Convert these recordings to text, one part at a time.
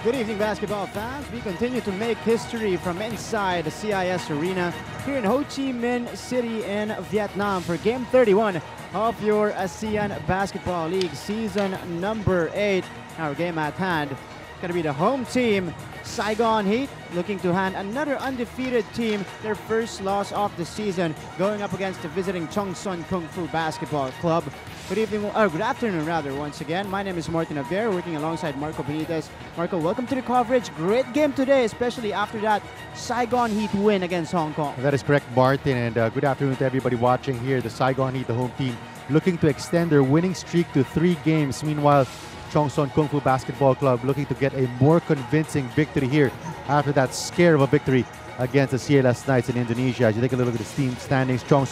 Good evening, basketball fans. We continue to make history from inside the CIS Arena here in Ho Chi Minh City in Vietnam for Game 31 of your Asean Basketball League Season number 8. Our game at hand is going to be the home team, Saigon Heat, looking to hand another undefeated team their first loss of the season, going up against the visiting Chong Kung Fu Basketball Club. Good evening, or good afternoon rather, once again. My name is Martin Aver, working alongside Marco Benitez. Marco, welcome to the coverage. Great game today, especially after that Saigon Heat win against Hong Kong. That is correct, Martin, and good afternoon to everybody watching here. The Saigon Heat, the home team, looking to extend their winning streak to 3 games. Meanwhile, Chong Kung Fu Basketball Club looking to get a more convincing victory here after that scare of a victory against the CLS Knights in Indonesia. As you take a look at the team standings, Chong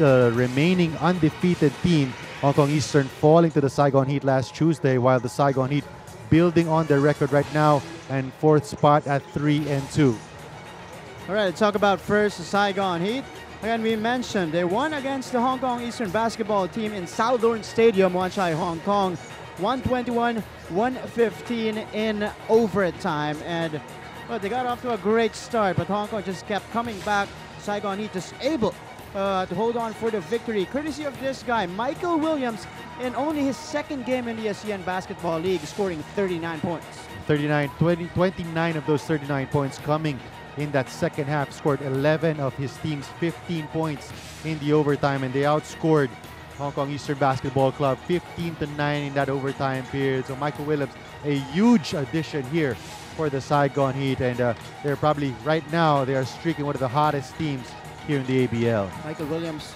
remaining undefeated team. Hong Kong Eastern falling to the Saigon Heat last Tuesday, while the Saigon Heat building on their record right now and 4th spot at 3-2. All right, let's talk about first the Saigon Heat. Again, we mentioned they won against the Hong Kong Eastern basketball team in Southern Stadium, Wan Chai, Hong Kong. 121-115 in overtime. And well, they got off to a great start, but Hong Kong just kept coming back. Saigon Heat just able to hold on for the victory, courtesy of this guy, Michael Williams, in only his 2nd game in the ASEAN Basketball League, scoring 39 points. 29 of those 39 points coming in that second half. Scored 11 of his team's 15 points in the overtime, and they outscored Hong Kong Eastern Basketball Club 15-9 in that overtime period. So Michael Williams, a huge addition here for the Saigon Heat, and they're probably right now they are streaking one of the hottest teams here in the ABL. Michael Williams,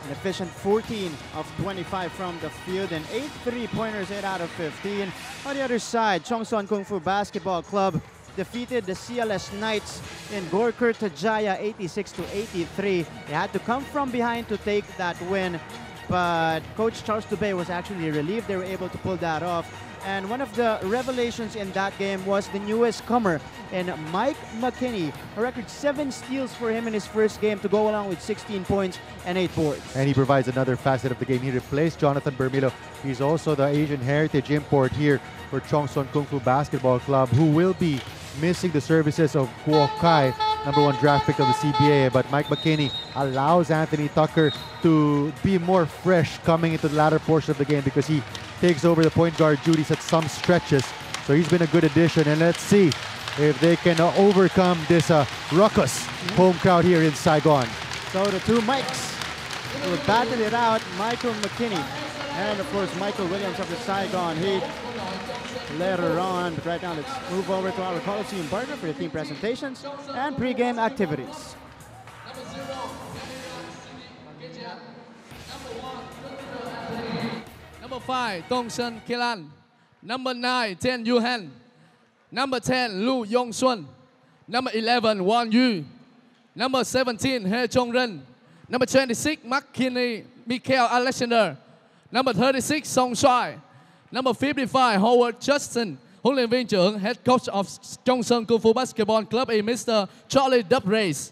an efficient 14 of 25 from the field and 8 3-pointers, 8 out of 15. On the other side, Chong Kung Fu Basketball Club defeated the CLS Knights in Gorkar Tajaya 86-83. They had to come from behind to take that win, but Coach Charles Dubé was actually relieved they were able to pull that off. And one of the revelations in that game was the newest comer in Mike McKinney. A record 7 steals for him in his first game to go along with 16 points and 8 boards. And he provides another facet of the game. He replaced Jonathan Bermilo. He's also the Asian heritage import here for Chong Kung Fu Basketball Club, who will be missing the services of Kuo Kai, #1 draft pick of the CBA. But Mike McKinney allows Anthony Tucker to be more fresh coming into the latter portion of the game, because he takes over the point guard duties at some stretches. So he's been a good addition, and let's see if they can overcome this ruckus home crowd here in Saigon. So the two Mikes will battle it out, Michael McKinney and of course Michael Williams of the Saigon Heat later on. But right now let's move over to our Coliseum partner for the team presentations and pre-game activities. Number 5, Dongsen Kilan. Number 9, Chen Yuhan. Number 10, Lu Yong Xuân. Number 11, Wang Yu. Number 17, He Chong Ren. Number 26, McKinney Michael Alexander. Number 36, Song Shuai. Number 55, Howard Justin. Huấn luyện viên trưởng, head coach of Chong Kung Fu Basketball Club is Mr. Charlie Dubrace.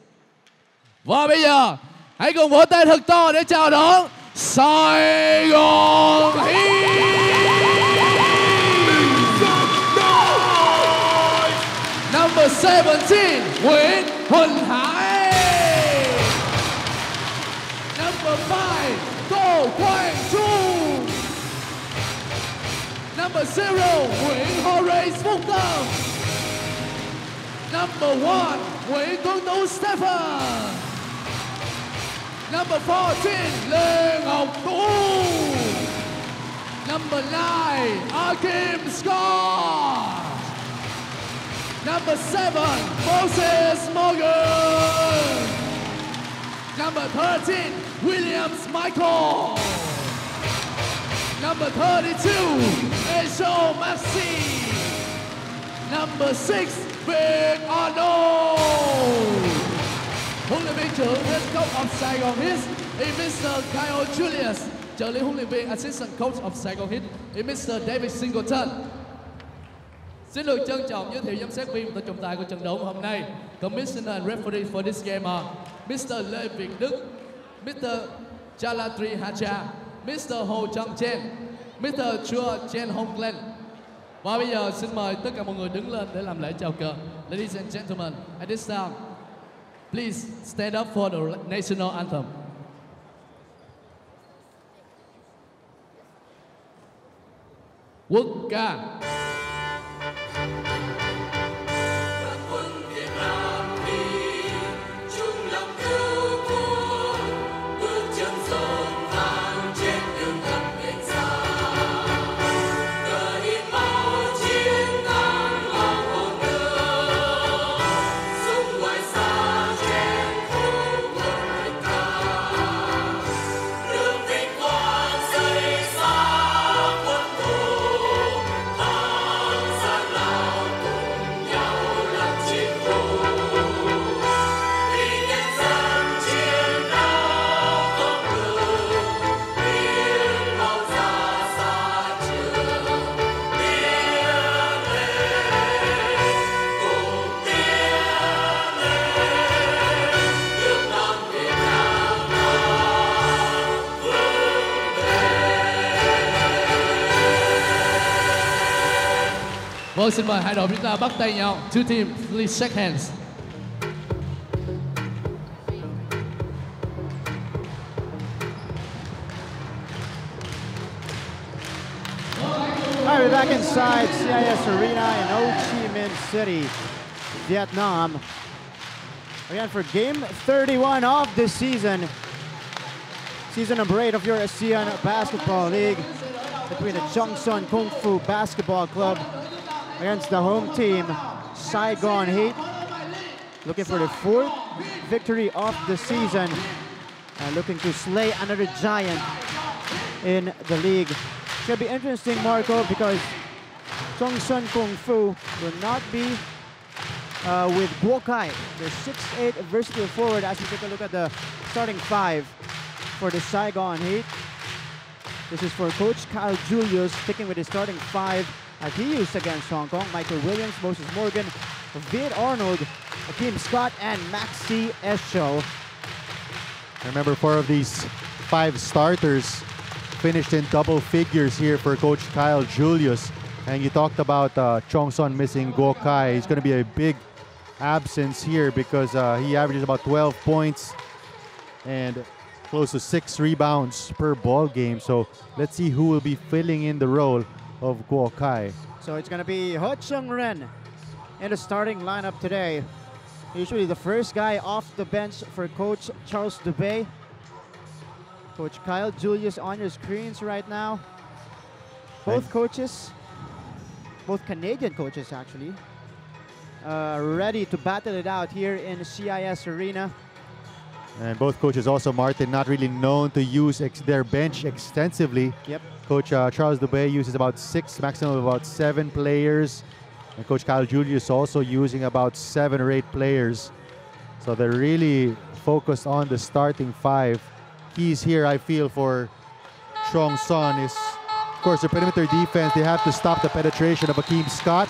Và bây giờ, hãy cùng vỗ tay thật to để chào đón Saigon Heat. Number 17, Nguyễn Huỳnh Hải. Number 5, Tô Quang Trung. Number 0, Nguyễn Horace Phúc Tâm. Number 1, Nguyễn Tuấn Tú Stephen. Number 14, Lê Ngọc Tú. Number 9, Akim Scott. Number 7, Moses Morgan. Number 13, Williams Michael. Number 32, Esho Maxi. Number 6, Big Arnold. Huấn luyện viên trưởng head coach of Saigon Heat is Mr. Kyle Julius. Trợ lý huấn luyện viên assistant coach of Saigon Heat is Mr. David Singleton. Xin được trân trọng giới thiệu giám sát viên và trọng tài của trận đấu hôm nay. Commissioner and referee for this game are Mr. Lê Việt Đức, Mr. Chalatri Hacha, Mr. Ho Chang Chen, Mr. Chua Chen Hong Glen, Và bây giờ xin mời tất cả mọi người đứng lên để làm lễ chào cờ. Ladies and gentlemen, at this time, please stand up for the national anthem. Quốc ca. Vâng, xin mời hai đội chúng ta bắt tay nhau. Two teams, please shake hands. All right, we're back inside CIS Arena in Ho Chi Minh City, Vietnam. Again, for game 31 of this season. Season number 8 of your Asean Basketball League between the Chong Kung Fu Basketball Club against the home team, Saigon Heat. Looking for the 4th victory of the season and looking to slay another giant in the league. It's going to be interesting, Marco, because Chong Kung Fu will not be with Guo Kai, the 6'8" versatile forward, as we take a look at the starting 5 for the Saigon Heat. This is for Coach Kyle Julius, sticking with his starting 5 as he used against Hong Kong. Michael Williams, Moses Morgan, Viet Arnold, Akeem Scott, and Maxi Esho. Remember, 4 of these 5 starters finished in double figures here for Coach Kyle Julius. And you talked about Chong Son missing Guo Kai. He's going to be a big absence here because he averages about 12 points and close to 6 rebounds per ball game. So let's see who will be filling in the role of Guo Kai. So it's going to be Ho Chung Ren in the starting lineup today. Usually the first guy off the bench for Coach Charles Dubé. Coach Kyle Julius on your screens right now. Both coaches, both Canadian coaches actually, ready to battle it out here in CIS Arena. And both coaches also, Martin, not really known to use their bench extensively. Yep. Coach Charles Dubé uses about 6, maximum of about 7 players. And Coach Kyle Julius also using about 7 or 8 players. So they're really focused on the starting 5. Keys here, I feel, for Chong Son is, of course, the perimeter defense. They have to stop the penetration of Akeem Scott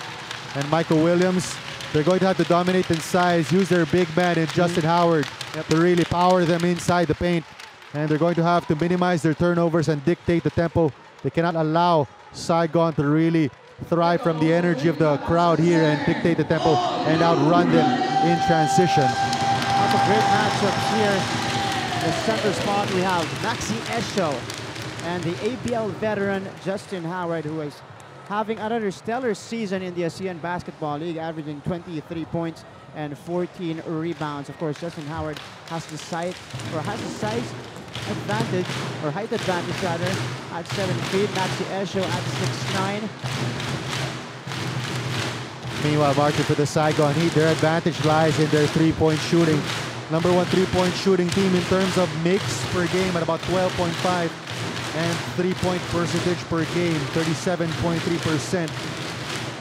and Michael Williams. They're going to have to dominate in size, use their big man in Justin Howard to really power them inside the paint. And they're going to have to minimize their turnovers and dictate the tempo. They cannot allow Saigon to really thrive from the energy of the crowd here and dictate the tempo and outrun them in transition. Lots of great matchups here. The center spot we have Maxi Esho and the ABL veteran Justin Howard, who is having another stellar season in the Asean Basketball League, averaging 23 points and 14 rebounds. Of course, Justin Howard has the size advantage, or height advantage rather, at 7 feet. Maxi Esho at 6'9". Meanwhile, Martin, for the Saigon Heat, their advantage lies in their three-point shooting. Number 1 three-point shooting team in terms of makes per game at about 12.5 and 3-point percentage per game, 37.3%.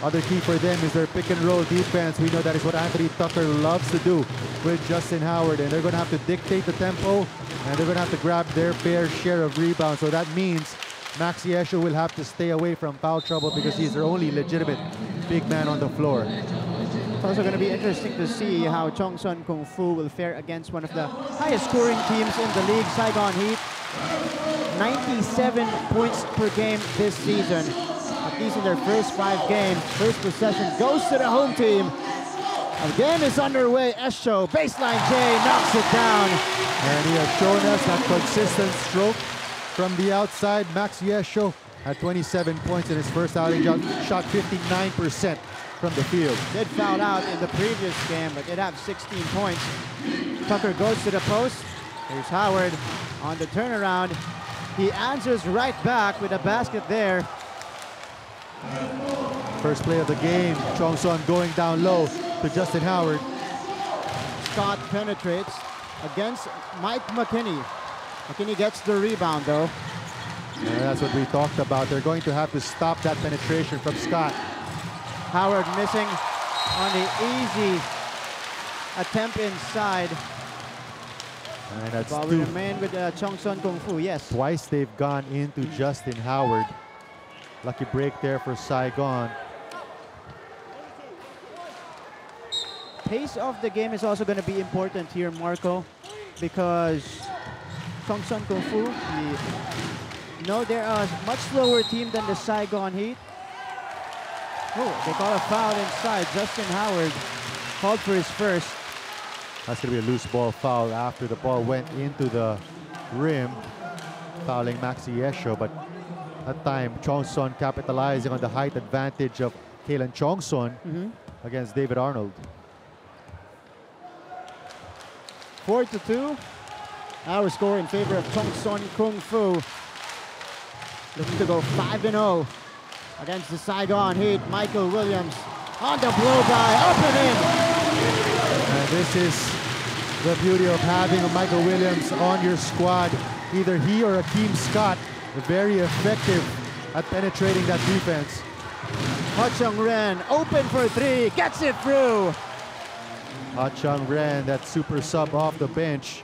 Other key for them is their pick and roll defense. We know that is what Anthony Tucker loves to do with Justin Howard, and they're going to have to dictate the tempo, and they're going to have to grab their fair share of rebounds. So that means Maxi Esho will have to stay away from foul trouble because he's their only legitimate big man on the floor. It's also going to be interesting to see how Chong Kung Fu will fare against one of the highest scoring teams in the league, Saigon Heat. 97 points per game this season. at least in their first 5 games. First possession goes to the home team. The game is underway. Esho, baseline J, knocks it down. And he has shown us that consistent stroke from the outside. Maxi Esho had 27 points in his first outing, shot 59% from the field. Did foul out in the previous game, but did have 16 points. Tucker goes to the post. Here's Howard on the turnaround. He answers right back with a basket there. First play of the game, Chong Son going down low to Justin Howard. Scott penetrates against Mike McKinney. McKinney gets the rebound though. Yeah, that's what we talked about. They're going to have to stop that penetration from Scott. Howard missing on the easy attempt inside. And that's While we remain with Chong Son Kung Fu, yes. Twice they've gone into Justin Howard. Lucky break there for Saigon. Pace of the game is also going to be important here, Marco, because Chong Son Kung Fu, they're a much slower team than the Saigon Heat. Oh, they call a foul inside. Justin Howard called for his first. That's going to be a loose ball foul after the ball went into the rim, fouling Maxi Esho. But that time, Chong Son capitalizing on the height advantage of Kalen Chong Son against David Arnold. 4-2. Our score in favor of Chong Son Kung Fu. Looking to go 5-0 against the Saigon Heat. Michael Williams on the blow-by, up and in. And this is the beauty of having a Michael Williams on your squad. Either he or Akeem Scott, very effective at penetrating that defense. Ha Chung Ren open for 3, gets it through. Ha Chung Ren, that super sub off the bench.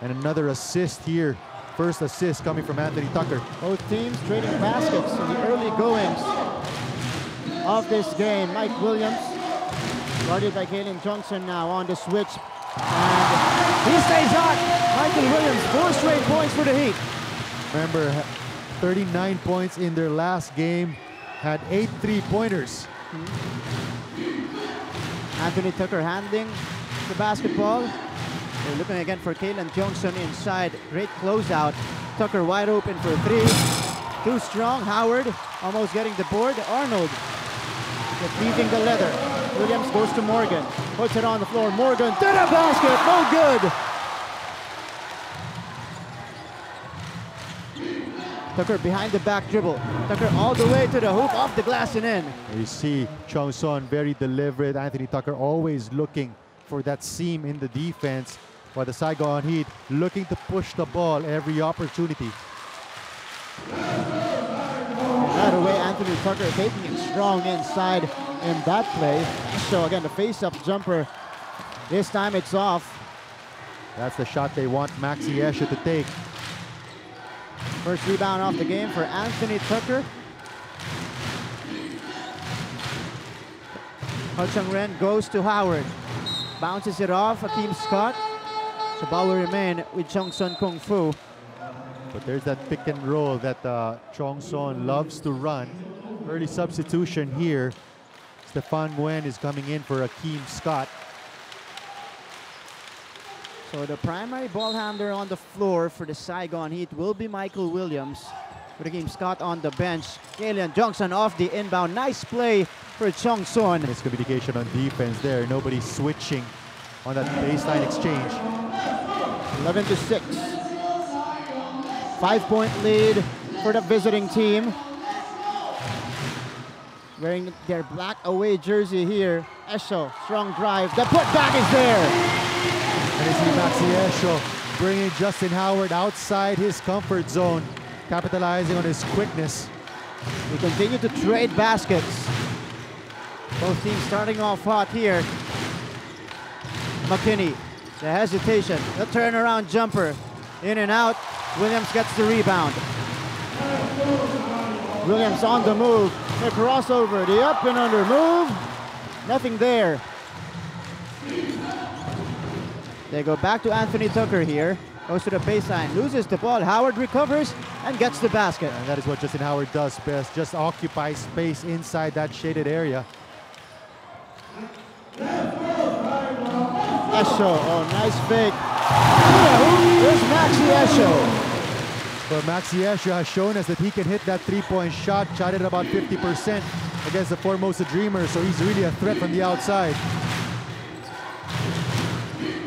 And another assist here. First assist coming from Anthony Tucker. Both teams trading baskets in the early goings of this game. Mike Williams, guarded by Kalen Johnson now on the switch. And he stays hot. Michael Williams, 4 straight points for the Heat. Remember, 39 points in their last game, had 8 3-pointers. Anthony Tucker handling the basketball. They're looking again for Kalen Johnson inside. Great closeout. Tucker wide open for 3. Too strong. Howard almost getting the board. Arnold leaving the leather. Williams goes to Morgan. Puts it on the floor. Morgan to the basket. No good. Tucker behind the back dribble. Tucker all the way to the hoop, off the glass and in. You see Chong Son very deliberate. Anthony Tucker always looking for that seam in the defense, while the Saigon Heat looking to push the ball every opportunity. Right away, Anthony Tucker taking it strong inside in that play. So again, the face-up jumper. This time it's off. That's the shot they want Maxi Esho to take. First rebound off the game for Anthony Tucker. Ha Chung Ren goes to Howard. Bounces it off, Akeem Scott. So ball will remain with Chong Son Kung Fu. But there's that pick and roll that Chong Son loves to run. Early substitution here. Stefan Nguyen is coming in for Akeem Scott. So the primary ball handler on the floor for the Saigon Heat will be Michael Williams. With Akeem Scott on the bench. Kalen Johnson off the inbound. Nice play for Chong Son. Miscommunication on defense there. Nobody switching on that baseline exchange. 11-6. 5-point lead for the visiting team. Wearing their black away jersey here. Esho, strong drive. The putback is there. And you see Maxi Esho bringing Justin Howard outside his comfort zone, capitalizing on his quickness. We continue to trade baskets. Both teams starting off hot here. McKinney, the hesitation, the turnaround jumper. In and out, Williams gets the rebound. Williams on the move, the crossover, the up and under move. Nothing there. They go back to Anthony Tucker here. Goes to the baseline, loses the ball. Howard recovers and gets the basket. And that is what Justin Howard does best. Just occupy space inside that shaded area. Esho, oh, nice fake. There's Maxi Esho. But Maxi Esho has shown us that he can hit that three-point shot at about 50% against the Formosa Dreamers, so he's really a threat from the outside.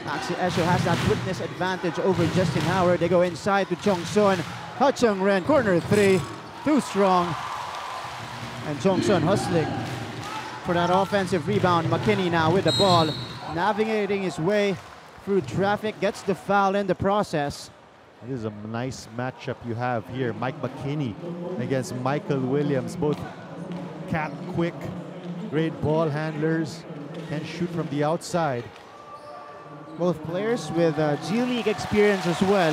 Maxi Esho has that quickness advantage over Justin Howard. They go inside to Chong Son. Chung Ren, corner three, too strong. And Chong Son hustling for that offensive rebound. McKinney now with the ball, navigating his way through traffic, gets the foul in the process. This is a nice matchup you have here. Mike McKinney against Michael Williams, both cat quick, great ball handlers, can shoot from the outside. Both players with G League experience as well.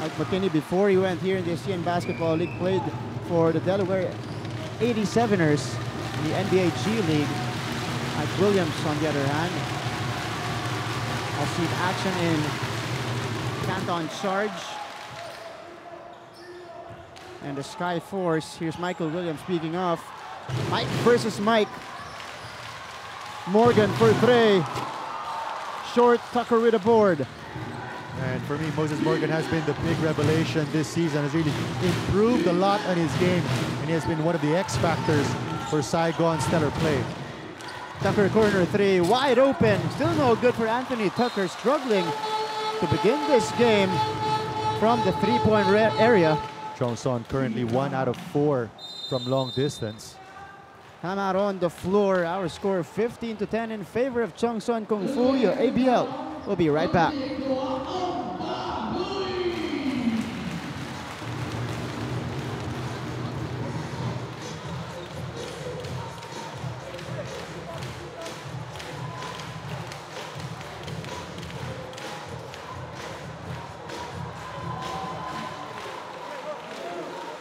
Mike McKinney, before he went here in the Asean Basketball League, played for the Delaware 87ers in the NBA G League. Mike Williams, on the other hand, has seen action in Canton Charge and the Sky Force. Here's Michael Williams speaking of. Mike versus Mike. Morgan for three. Short, Tucker with a board. And for me, Moses Morgan has been the big revelation this season. Has really improved a lot on his game, and he has been one of the X factors for Saigon's stellar play. Tucker corner three, wide open. Still no good for Anthony Tucker, struggling to begin this game from the three-point area. Chong Son currently 1 out of 4 from long distance. Time out on the floor. Our score 15-10 in favor of Chong Son Kung Fu. Your ABL. We'll be right back.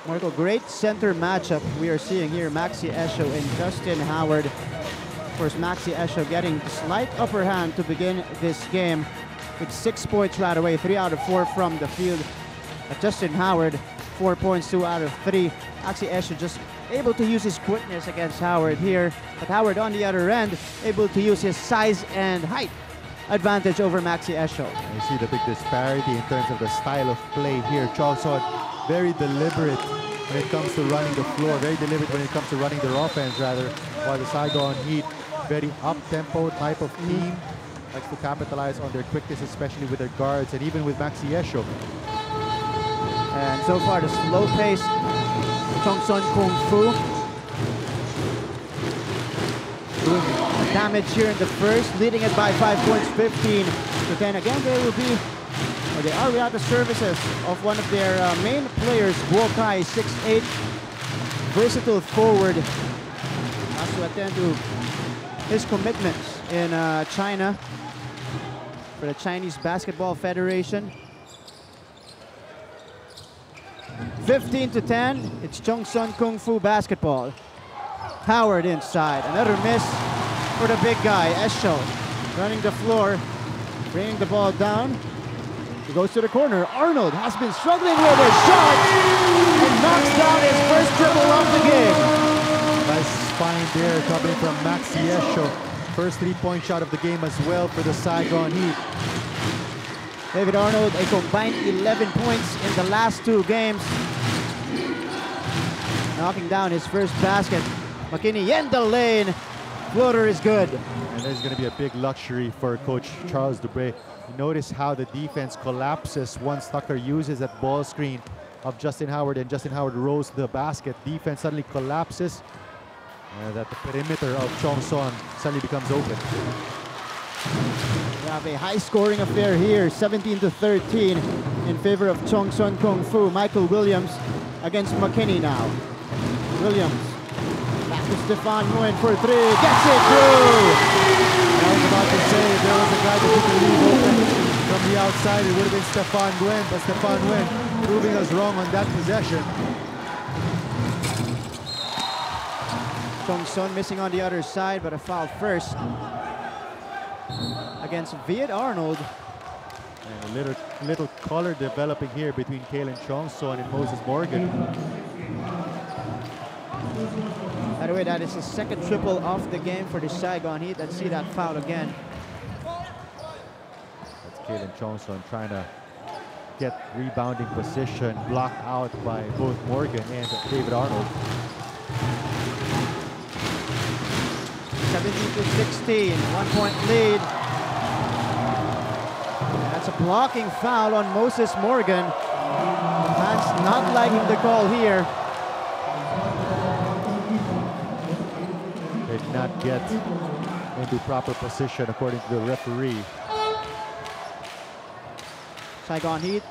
Marco, great center matchup we are seeing here. Maxi Esho and Justin Howard. Of course, Maxi Esho getting slight upper hand to begin this game with 6 points right away, 3 out of 4 from the field. But Justin Howard, 4 points, 2 out of 3. Maxi Esho just able to use his quickness against Howard here. But Howard on the other end, able to use his size and height advantage over Maxi Esho. You see the big disparity in terms of the style of play here. Chong Son very deliberate when it comes to running the floor, very deliberate when it comes to running their offense rather, while the Saigon Heat, very up-tempo type of team, likes to capitalize on their quickness, especially with their guards and even with Maxi Esho. And so far the slow-paced Chong Son Kung Fu doing damage here in the first, leading it by 5 points, 15-10. Again, they are without the services of one of their main players, Guo Kai, 6'8", versatile forward. Has to attend to his commitments in China for the Chinese Basketball Federation. 15-10, it's Chong Son Kung Fu basketball. Howard inside, another miss for the big guy, Esho. Running the floor, bringing the ball down. He goes to the corner. Arnold has been struggling with his shot and knocks down his first dribble of the game. Nice spine there coming from Maxi Esho. First three-point shot of the game as well for the Saigon Heat. David Arnold, a combined 11 points in the last 2 games. Knocking down his first basket. McKinney in the lane. Floater is good. And there's going to be a big luxury for Coach Charles Dubre. You notice how the defense collapses once Tucker uses that ball screen of Justin Howard, and Justin Howard rolls to the basket. Defense suddenly collapses, and that the perimeter of Chong Son suddenly becomes open. We have a high-scoring affair here, 17-13 in favor of Chong Son Kung Fu. Michael Williams against McKinney now. Williams back to Stefan Nguyen for 3, gets it through! I was about to say, if there was a guy that you could leave open from the outside, it would have been Stefan Nguyen, but Stefan Nguyen proving us wrong on that possession. Chong Son missing on the other side, but a foul first against Viet Arnold. And a little color developing here between Kalen Chongson and Moses Morgan. By the way, that is the second triple of the game for the Saigon Heat. Let's see that foul again. That's Kalen Chongson trying to get rebounding position, blocked out by both Morgan and David Arnold. 17-16, 1 point lead. That's a blocking foul on Moses Morgan. Fans not liking the call here. Did not get into proper position according to the referee. Saigon Heat,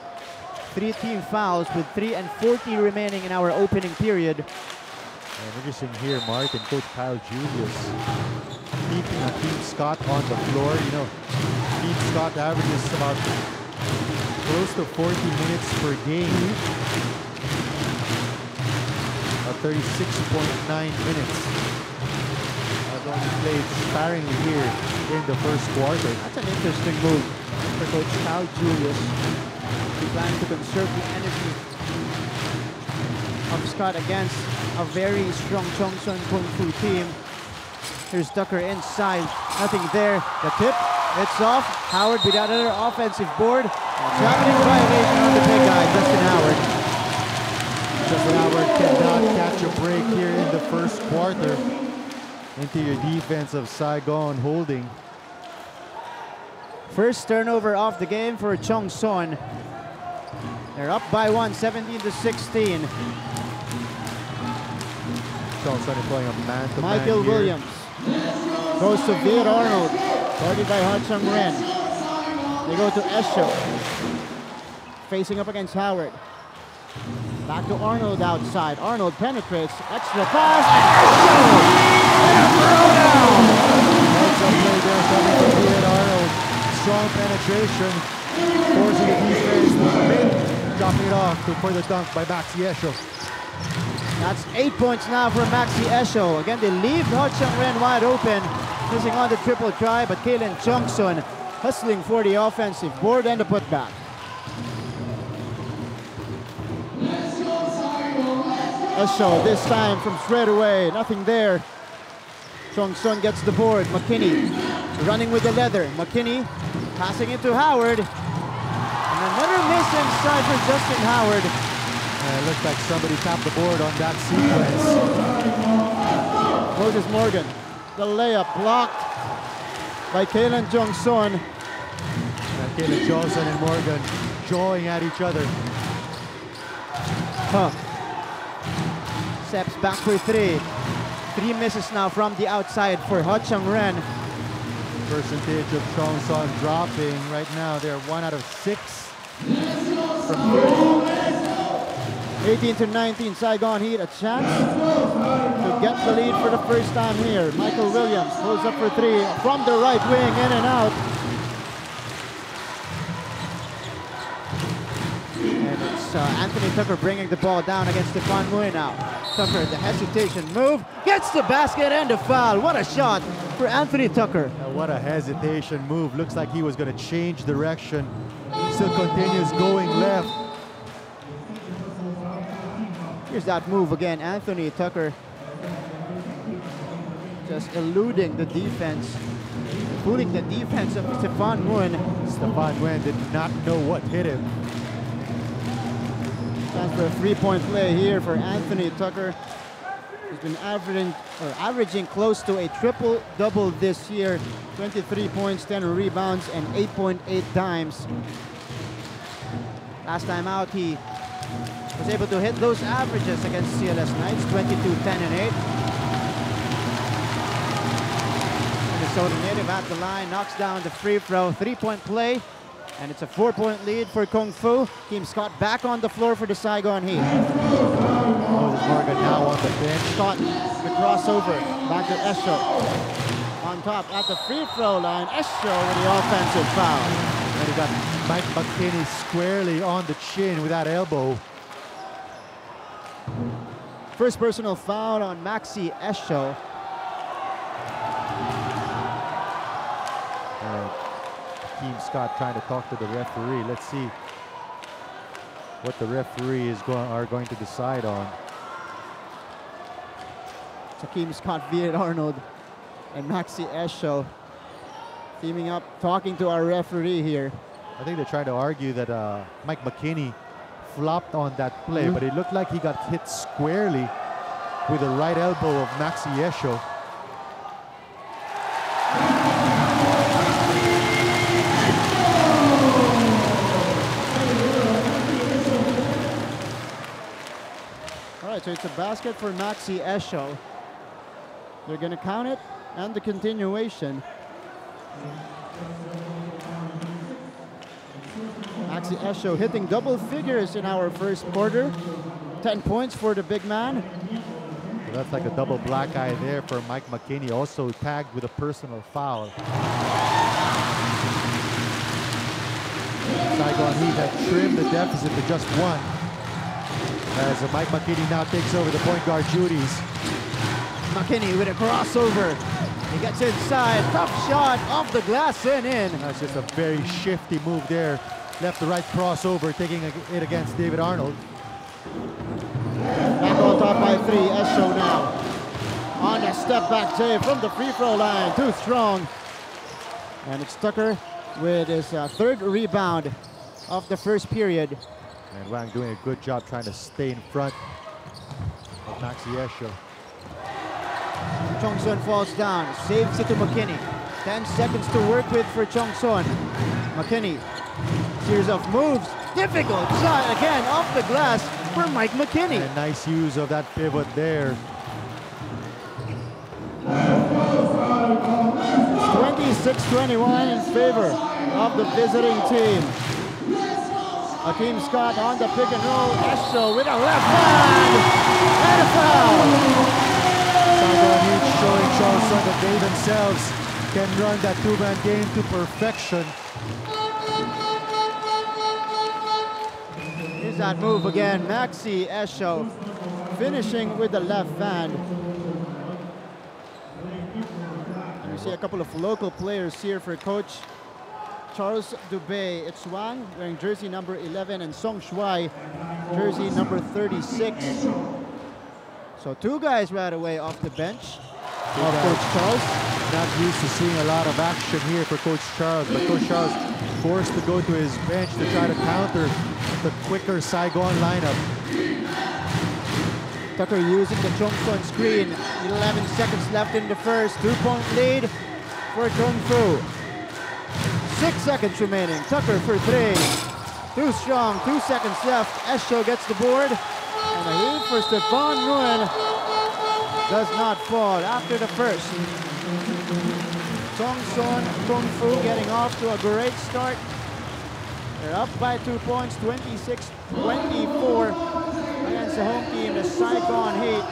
3 team fouls with 3:40 remaining in our opening period. And interesting here, Martin, Coach Kyle Julius keeping Team Scott on the floor. You know, Team Scott averages about close to 40 minutes per game. About 36.9 minutes. Only played sparingly here in the first quarter. That's an interesting move for Coach Kyle Julius. He plans to conserve the energy of Scott against a very strong Chongson Kung Fu team. Here's Tucker inside, nothing there. The tip, it's off. Howard with another offensive board. Traveling violation on the big guy, Justin Howard. Justin Howard cannot catch a break here in the first quarter. Interior defense of Saigon holding. First turnover of the game for Chongson. They're up by 1, 17-16. Chongson employing a man-to-man Michael here. Williams goes to Veer Arnold, guarded by Hudson Ren. They go to Esho, facing up against Howard. Back to Arnold outside. Arnold penetrates, extra pass, Arnold, strong penetration, forcing the defense to commit, dropping it off for the dunk by Maxi Esho. That's 8 points now for Maxi Esho. Again, they leave Hudson Ren wide open, missing on the triple try, but Kalen Chongson hustling for the offensive board and the putback. Esho this time from straight away, nothing there. Chongson gets the board. McKinney running with the leather. McKinney passing it to Howard. And another miss inside for Justin Howard. It looks like somebody tapped the board on that sequence. Moses Morgan, the layup blocked by Kalen Chongson. Kalen Chongson and Morgan jawing at each other. Steps back for 3. 3 misses now from the outside for Hudson Ren. Percentage of Chongson dropping right now. They're 1 out of 6 from 18-19, Saigon Heat a chance to get the lead for the first time here. Michael Williams pulls up for 3 from the right wing, in and out. And it's Anthony Tucker bringing the ball down against Stefan Mui now. Tucker, the hesitation move, gets the basket and the foul. What a shot for Anthony Tucker. What a hesitation move. Looks like he was going to change direction. Still continues going left. Here's that move again. Anthony Tucker just eluding the defense, fooling the defense of Stefan Nguyen. Stefan Nguyen did not know what hit him. Chance for a 3-point play here for Anthony Tucker. He's been averaging close to a triple-double this year. 23 points, 10 rebounds, and 8.8 dimes. Last time out, he was able to hit those averages against CLS Knights, 22, 10, and 8. Minnesota native at the line, knocks down the free throw, 3-point play. And it's a 4-point lead for Kung Fu. Team Scott back on the floor for the Saigon Heat. Moses Morgan now on the bench. Scott, the crossover, back to Esho. On top at the free throw line, Esho with the offensive foul. And he got Mike McKinney squarely on the chin with that elbow. First personal foul on Maxi Esho. Hakeem Scott trying to talk to the referee. Let's see what the referee are going to decide on. Hakeem Scott, Viet Arnold, and Maxi Esho teaming up, talking to our referee here. I think they're trying to argue that Mike McKinney flopped on that play, but it looked like he got hit squarely with the right elbow of Maxi Esho. All right, so it's a basket for Maxi Esho. They're going to count it and the continuation. Maxi Esho hitting double figures in our first quarter. 10 points for the big man. So that's like a double black eye there for Mike McKinney, also tagged with a personal foul. Saigon Heat had trimmed the deficit to just one, as Mike McKinney now takes over the point guard duties. McKinney with a crossover. He gets inside, tough shot off the glass and in. That's just a very shifty move there. Left to right crossover, taking it against David Arnold. Back on top by 3, Esho now. On a step back save from the free throw line, too strong. And it's Tucker with his third rebound of the first period. And Wang doing a good job trying to stay in front of Maxi Esho. Chong Son falls down, saves it to McKinney. 10 seconds to work with for Chong Son. McKinney, series of moves, difficult shot again off the glass for Mike McKinney. And nice use of that pivot there. 26-21 in favor of the visiting team. Hakeem Scott on the pick and roll. Esho with a left hand and a foul. Saigon Heat showing Charleston that they themselves can run that two-man game to perfection. Here's that move again. Maxi Esho finishing with the left hand. And we see a couple of local players here for Coach Charles Dubé. It's Wang wearing jersey number 11 and Song Shuai jersey number 36. So 2 guys right away off the bench of Coach Charles. Not used to seeing a lot of action here for Coach Charles, but Coach Charles forced to go to his bench to try to counter the quicker Saigon lineup. Tucker using the Chong Son screen. 11 seconds left in the first. 2-point lead for Chong Fu. 6 seconds remaining. Tucker for 3. Too strong. 2 seconds left. Esho gets the board. And a heat for Stefan Nguyen does not fall after the first. Chong Son, Chong Fu getting off to a great start. They're up by 2 points, 26-24 against the home team, the Saigon Heat.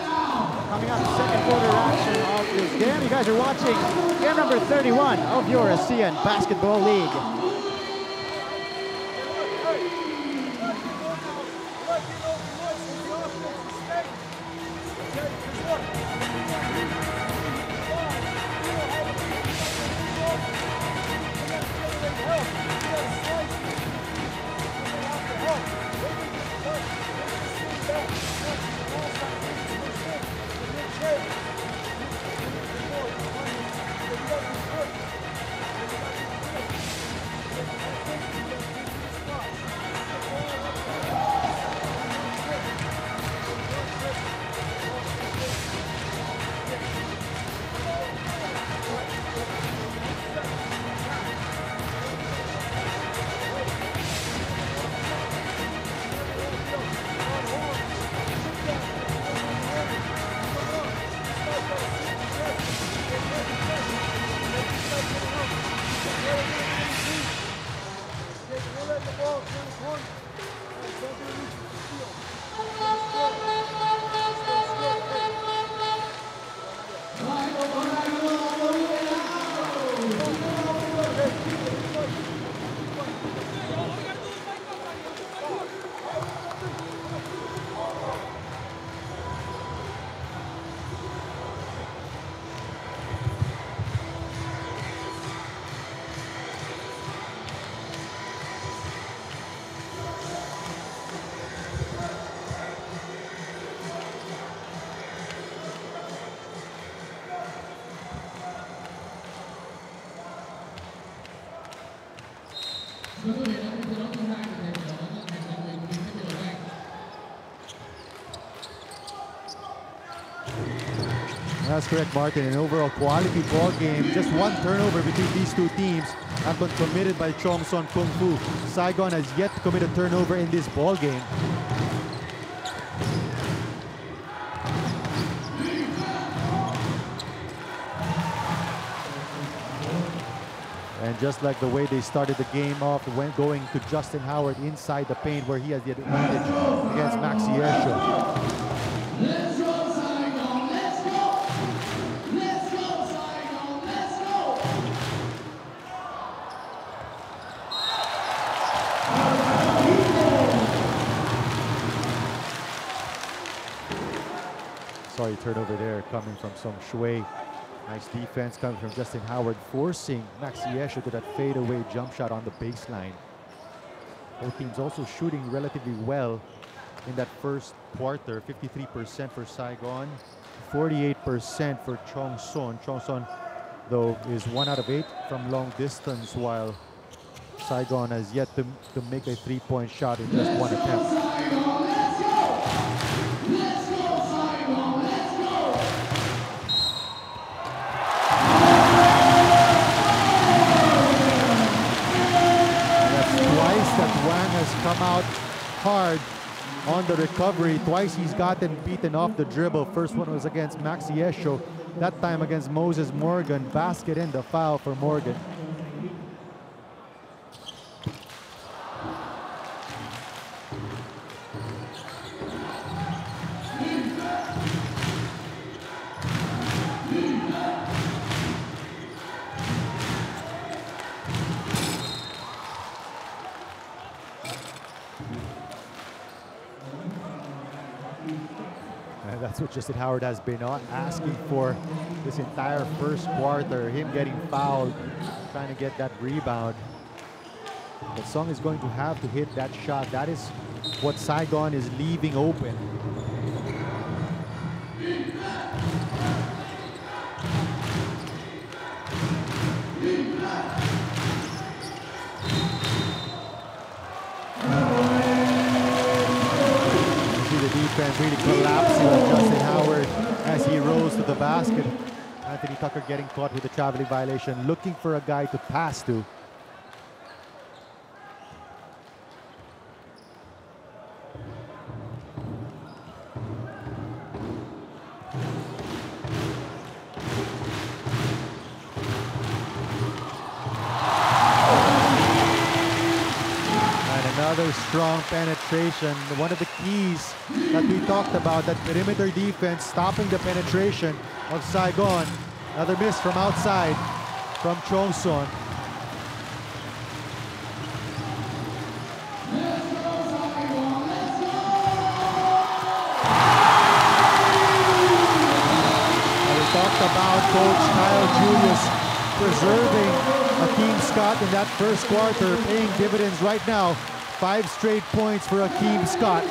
Coming up, second quarter action of this game. You guys are watching game number 31 of your Asean Basketball League. That's correct, Martin. An overall quality ball game. Just one turnover between these two teams have been committed by Chong Son Kung Fu. Saigon has yet to commit a turnover in this ball game. And just like the way they started the game off, when going to Justin Howard inside the paint where he has the advantage against Maxi Esho. Let's go, Saigon! Let's go! Let's go, Saigon! Let's go! Sorry, turnover there coming from Song Shui. Nice defense coming from Justin Howard, forcing Maxi Esho to that fadeaway jump shot on the baseline. Both teams also shooting relatively well in that first quarter. 53% for Saigon, 48% for Chong Son. Chong Son, though, is 1 out of 8 from long distance, while Saigon has yet to make a three-point shot in just one attempt. Come out hard on the recovery. Twice he's gotten beaten off the dribble. First one was against Maxi Esho, that time against Moses Morgan. Basket in, the foul for Morgan. That's what Justin Howard has been asking for this entire first quarter. Him getting fouled, trying to get that rebound. But Song is going to have to hit that shot. That is what Saigon is leaving open. Defense really collapsing on Justin Howard as he rose to the basket. Anthony Tucker getting caught with a traveling violation, looking for a guy to pass to. Another strong penetration. One of the keys that we talked about, that perimeter defense, stopping the penetration of Saigon. Another miss from outside from Chong Son. We talked about Coach Kyle Julius preserving Akeem Scott in that first quarter, paying dividends right now. 5 straight points for Akeem Scott.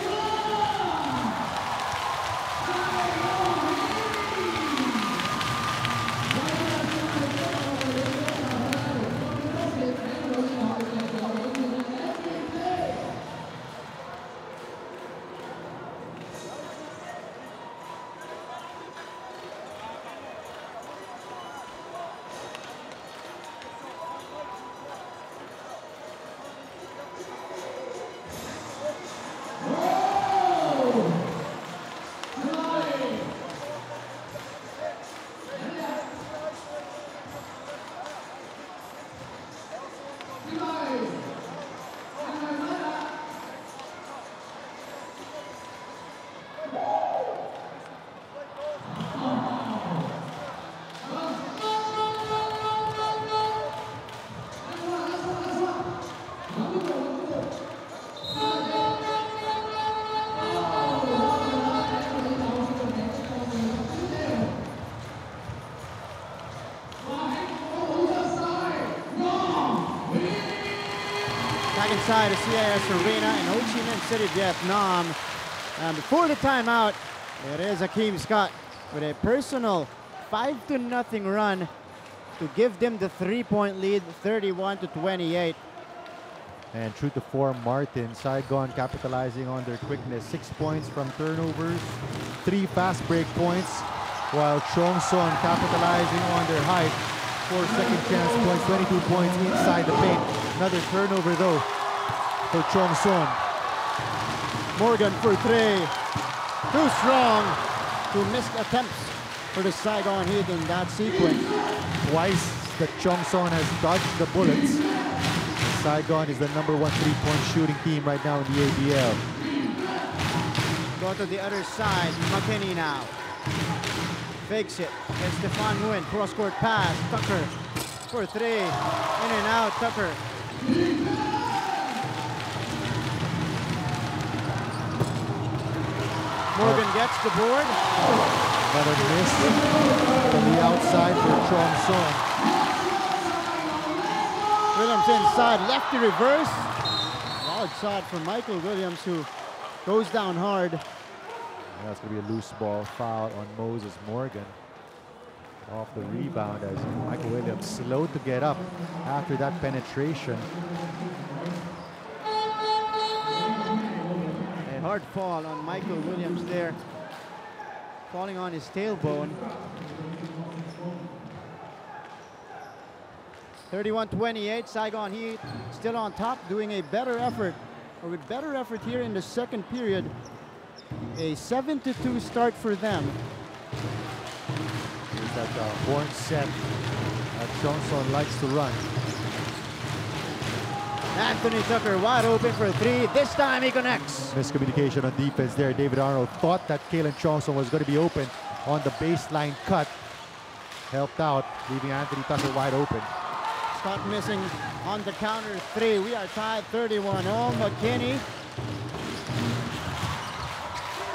Back inside the CIS Arena in Ho Chi Minh City, Vietnam. And before the timeout, it is Akeem Scott with a personal 5-0 run to give them the 3-point lead, 31-28. And true to form, Martin, Saigon capitalizing on their quickness. 6 points from turnovers, 3 fast break points, while Chong Son capitalizing on their height for second chance points, 22 points inside the paint. Another turnover though for Chong Son. Morgan for three. Too strong. Two missed attempts for the Saigon Heat in that sequence. Twice that Chong Son has dodged the bullets. Saigon is the #1 3-point shooting team right now in the ABL. Go to the other side. McKinney now. Fakes it. Gets Stefan Nguyen. Cross-court pass. Tucker for three. In and out. Tucker. Morgan gets the board. Another miss from the outside for Chong Son. Williams inside. Lefty reverse. Solid shot from Michael Williams, who goes down hard. That's going to be a loose ball foul on Moses Morgan. Off the rebound as Michael Williams slow to get up after that penetration. A hard fall on Michael Williams there. Falling on his tailbone. 31-28, Saigon Heat still on top, doing a better effort, or with better effort here in the second period. A 7-2 start for them. Here's that horn set that Chong Son likes to run. Anthony Tucker wide open for three. This time he connects. Miscommunication on defense there. David Arnold thought that Kalen Chong Son was going to be open on the baseline cut. Helped out, leaving Anthony Tucker wide open. Scott missing on the counter three. We are tied 31. Oh, McKinney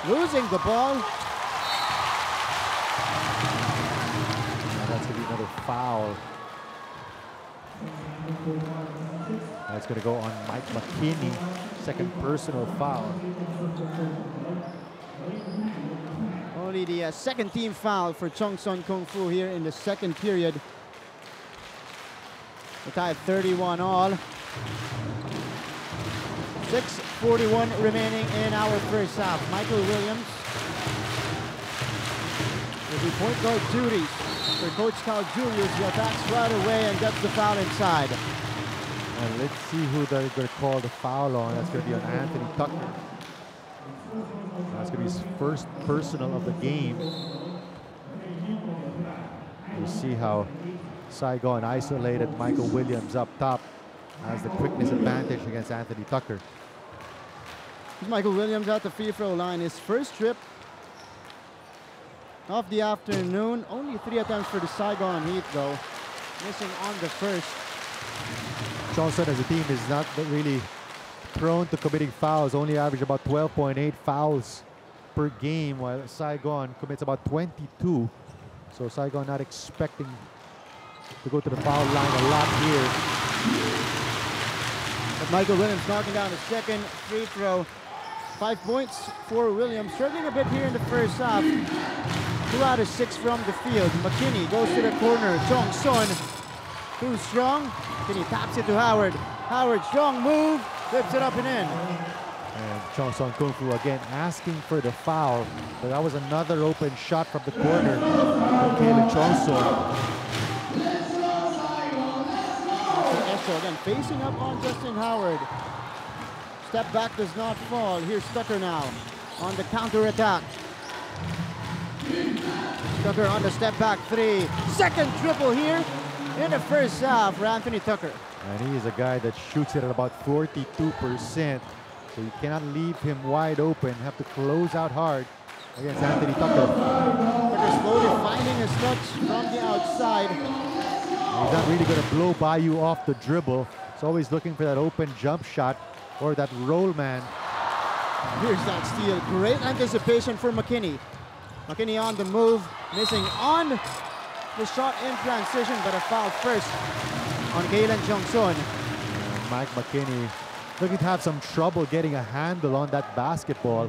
losing the ball. That's going to be another foul. That's going to go on Mike McKinney. Second personal foul. Only the second team foul for Chong Son Kung Fu here in the second period. We're tied 31 all. 6:41 remaining in our first half. Michael Williams will be point guard duties for Coach Cal Julius. He attacks right away and gets the foul inside. And let's see who they're going to call the foul on. That's going to be on Anthony Tucker. That's going to be his first personal of the game. You see how Saigon isolated Michael Williams up top, has the quickness advantage against Anthony Tucker. Michael Williams at the free throw line. His first trip of the afternoon. Only 3 attempts for the Saigon Heat though. Missing on the first. Chong Son as a team is not really prone to committing fouls. Only average about 12.8 fouls per game, while Saigon commits about 22. So Saigon not expecting to go to the foul line a lot here. But Michael Williams knocking down the second free throw. 5 points for Williams. Struggling a bit here in the first half. 2 out of 6 from the field. McKinney goes to the corner. Chong Son too strong. McKinney taps it to Howard. Howard, strong move. Flips it up and in. And Chong Son Kung Fu again asking for the foul. But that was another open shot from the corner from Kalen Chong Son. So again, facing up on Justin Howard. Step back does not fall. Here's Tucker now on the counter attack. Tucker on the step back three. Second triple here in the first half for Anthony Tucker. And he is a guy that shoots it at about 42%. So you cannot leave him wide open. Have to close out hard against Anthony Tucker. Tucker slowly finding his touch from the outside. He's not really going to blow by you off the dribble. He's always looking for that open jump shot or that roll man. Here's that steal. Great anticipation for McKinney. McKinney on the move, missing on the shot in transition, but a foul first on Kalen Chong Son. And Mike McKinney looking to have some trouble getting a handle on that basketball.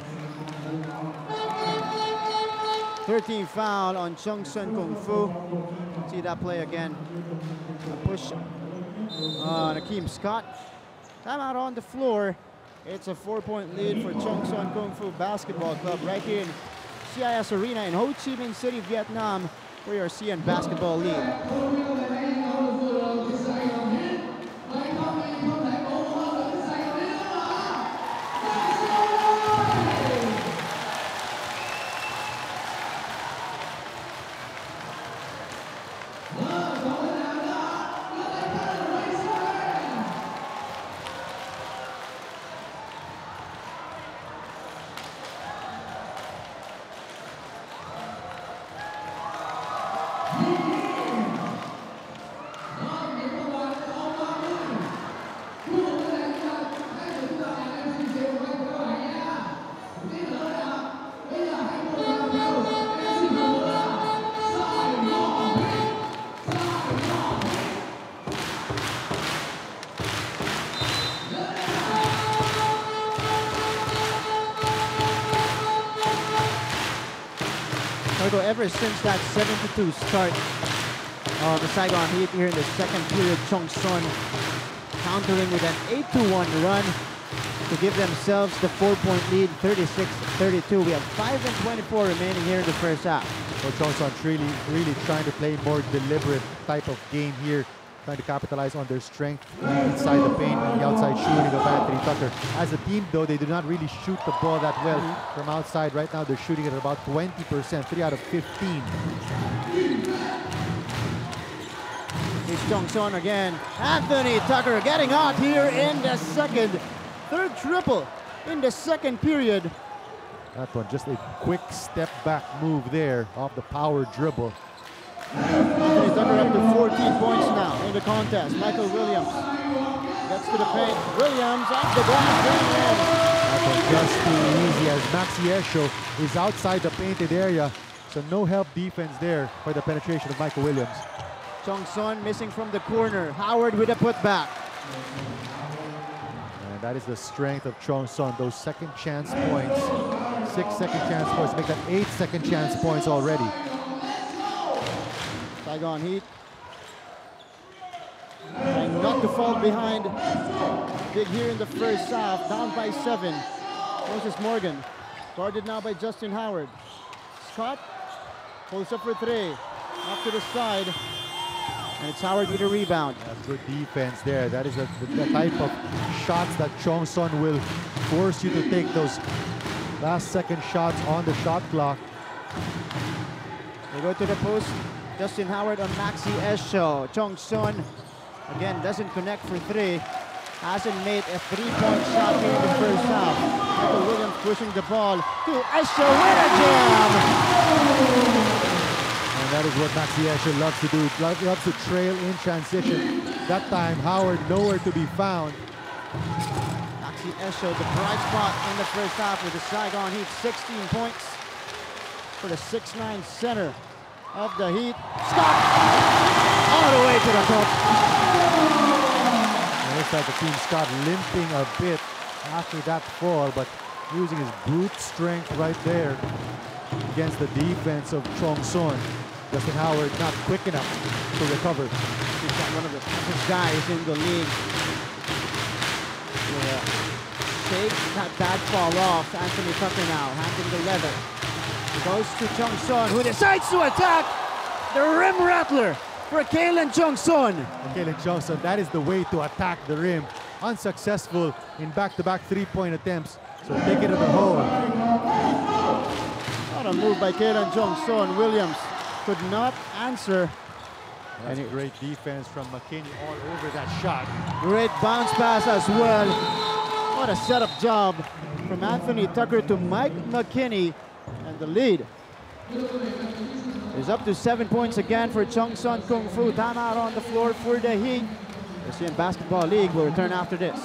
13th foul on Chong Son Kung Fu. See that play again. A push on Akeem Scott. Timeout on the floor. It's a 4-point lead for Chong Son Kung Fu Basketball Club right here in CIS Arena in Ho Chi Minh City, Vietnam for your ASEAN Basketball League. Ever since that 7-2 start of the Saigon Heat here in the second period, Chong Son countering with an 8-1 run to give themselves the 4-point lead, 36-32. We have 5:24 remaining here in the first half. Well, Chong Son really trying to play more deliberate type of game here, trying to capitalize on their strength inside the paint and the outside shooting of Anthony Tucker. As a team, though, they do not really shoot the ball that well from outside. Right now, they're shooting at about 20%, 3 out of 15. Here's Chong Son again. Anthony Tucker getting hot here in the second. Third triple in the second period. That one, just a quick step back move there off the power dribble. Anthony Tucker up to 14 points now in the contest. Michael Williams gets to the paint. Williams off the glass. That one just too easy as Maxi Esho is outside the painted area. So no help defense there for the penetration of Michael Williams. Chong Son missing from the corner. Howard with a putback. And that is the strength of Chong Son. Those second chance points. 6 second chance points make that 8 second chance points already. Saigon Heat trying not to fall behind. Big here in the first half, down by 7. Moses Morgan guarded now by Justin Howard. Scott pulls up for 3, off to the side, and it's Howard with a rebound. That's good defense there. That is the type of shots that Chong Son will force you to take, those last second shots on the shot clock. They go to the post. Justin Howard on Maxi Esho. Chong Son again doesn't connect for 3. Hasn't made a 3-point shot here in the first half. Michael Williams pushing the ball to Esho with a jam. And that is what Maxi Esho loves to do. Loves to trail in transition. That time Howard nowhere to be found. Maxi Esho, the bright spot in the first half with the Saigon Heat. 16 points for the 6'9" center of the Heat. Scott all the way to the top. It looks like the team Scott limping a bit after that fall, but using his brute strength right there against the defense of Chong Son. Justin Howard not quick enough to recover. He's got one of the toughest guys in the league. Shake that ball off. Anthony Tucker now handling the leather. Goes to Chong Son, who decides to attack the rim rattler for Kalen Chong Son. Kalen Chong Son, that is the way to attack the rim. Unsuccessful in back-to-back 3-point attempts, so take it to the hole. What a move by Kalen Chong Son. Williams could not answer. That's great defense from McKinney all over that shot. Great bounce pass as well. What a setup job from Anthony Tucker to Mike McKinney. And the lead is up to 7 points again for Chong Son Kung Fu. Timeout on the floor for the Heat. The ASEAN Basketball League will return after this.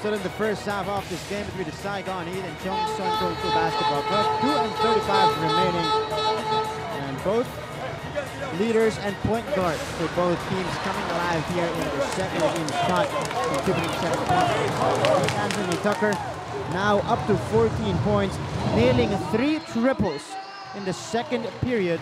Still in the first half of this game between the Saigon Heat and Chong Son Kung Fu Basketball Club. 2:35 remaining. And both leaders and point guards for both teams coming alive here in the second innings spot, contributing 7 points. Anthony Tucker now up to 14 points, nailing 3 triples in the second period.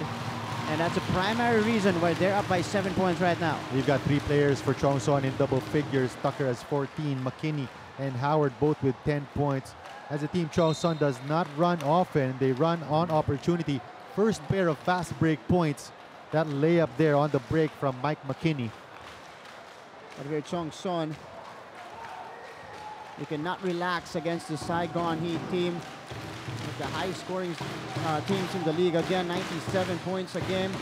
And that's a primary reason why they're up by 7 points right now. We've got 3 players for Chong Son in double figures. Tucker has 14, McKinney and Howard both with 10 points. As a team, Chong Son does not run often. They run on opportunity. First pair of fast break points. That layup there on the break from Mike McKinney. But here Chong Son, you cannot relax against the Saigon Heat team. With the high scoring teams in the league. Again, 97 points a game.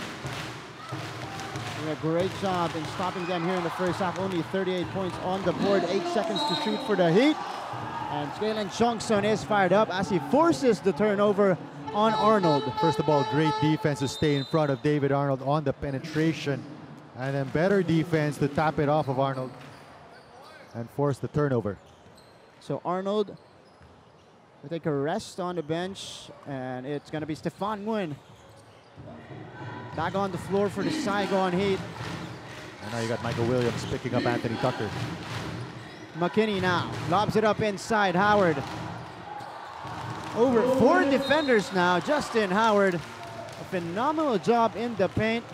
Doing a great job in stopping them here in the first half. Only 38 points on the board. 8 seconds to shoot for the Heat. And Kalen Chong Son is fired up as he forces the turnover on Arnold. First of all, great defense to stay in front of David Arnold on the penetration. And then better defense to tap it off of Arnold and force the turnover. So Arnold will take a rest on the bench, and it's going to be Stefan Nguyen back on the floor for the Saigon Heat. And now you got Michael Williams picking up Anthony Tucker. McKinney now lobs it up inside. Howard. Over 4 defenders now. Justin Howard, a phenomenal job in the paint.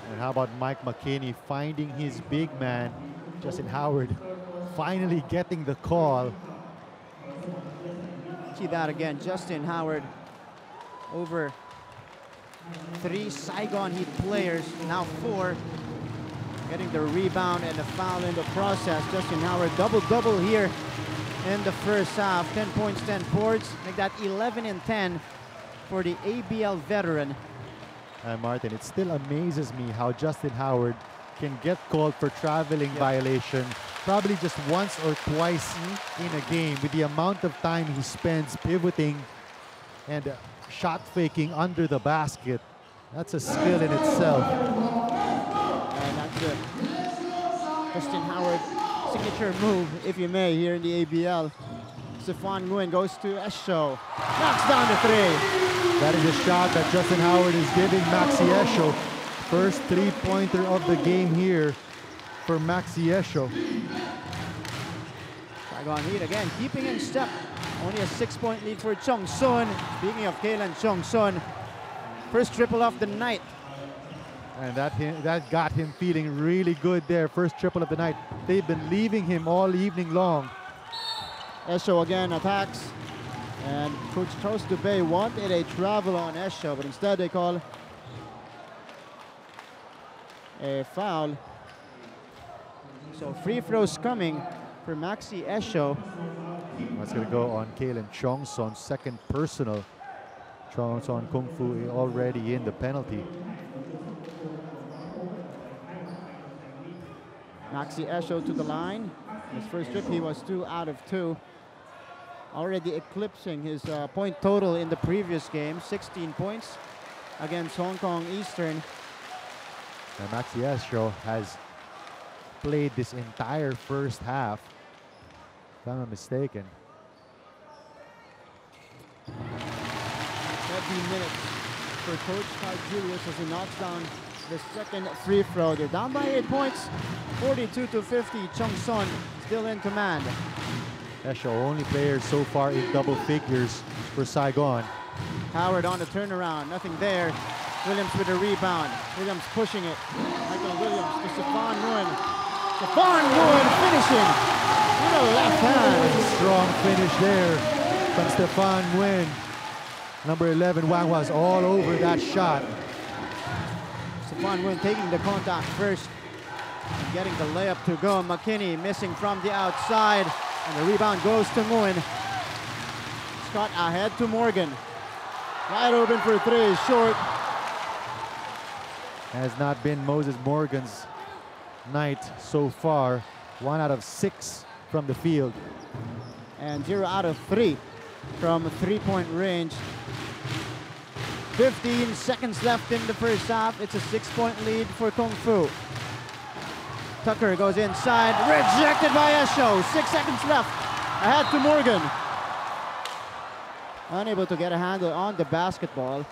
And how about Mike McKinney finding his big man, Justin Howard, finally getting the call. See that again, Justin Howard over 3 Saigon Heat players, now 4, getting the rebound and the foul in the process. Justin Howard double-double here in the first half. 10 points, 10 boards, make that 11 and 10 for the ABL veteran. And Martin, it still amazes me how Justin Howard can get called for traveling violation probably just once or twice in a game, with the amount of time he spends pivoting and shot faking under the basket. That's a skill in itself. And that's a Justin Howard signature move, if you may, here in the ABL. Stefan Nguyen goes to Esho, knocks down the 3. That is a shot that Justin Howard is giving Maxi Esho. First 3-pointer of the game here for Maxi Esho. Saigon Heat again, keeping in step. Only a 6-point lead for Chong Son. Speaking of Kalen Chong Son, first triple of the night. And that got him feeling really good there. First triple of the night. They've been leaving him all evening long. Esho again attacks. And Coach Charles Dubé wanted a travel on Esho, but instead they call a foul. So free throws coming for Maxi Esho. That's going to go on Kalen Chong Son, second personal. Chong Son Kung Fu already in the penalty. Maxi Esho to the line. His first trip, he was 2 out of 2. Already eclipsing his point total in the previous game, 16 points against Hong Kong Eastern. And Maxi Esho has played this entire first half, if I'm not mistaken. 13 minutes for Coach Carl Julius as he knocks down the second free throw. They're down by 8 points, 42-50. Chong Son still in command. Esho, only player so far in double figures for Saigon. Howard on the turnaround, nothing there. Williams with a rebound. Williams pushing it. Michael Williams to Stefan Nguyen. Stefan Nguyen finishing with a left hand. Strong finish there from Stefan Nguyen. Number 11, Wang was all over that shot. Stefan Nguyen taking the contact first and getting the layup to go. McKinney missing from the outside. And the rebound goes to Nguyen. Scott ahead to Morgan. Wide open for 3, short. Has not been Moses Morgan's night so far. 1 out of 6 from the field. And 0 out of 3 from 3-point range. 15 seconds left in the first half. It's a 6-point lead for Kung Fu. Tucker goes inside, rejected by Esho. 6 seconds left. Ahead to Morgan. Unable to get a handle on the basketball.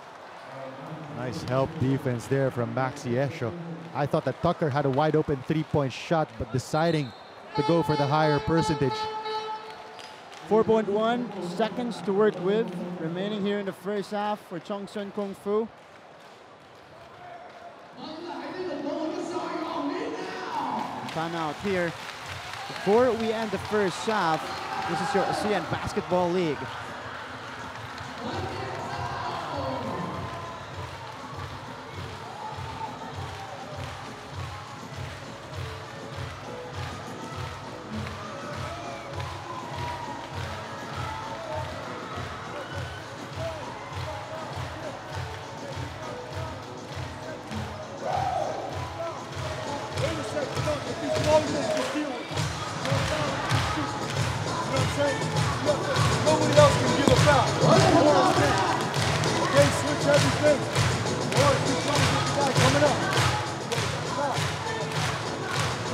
Nice help defense there from Maxi Esho. I thought that Tucker had a wide open three-point shot, but deciding to go for the higher percentage. 4.1 seconds to work with remaining here in the first half for Chong Sun Kung Fu. Timeout here. Before we end the first half, this is your Asean Basketball League. Nobody else can give a foul. Okay, switch everything. Boys, keep trying to get the guy coming up. Stop.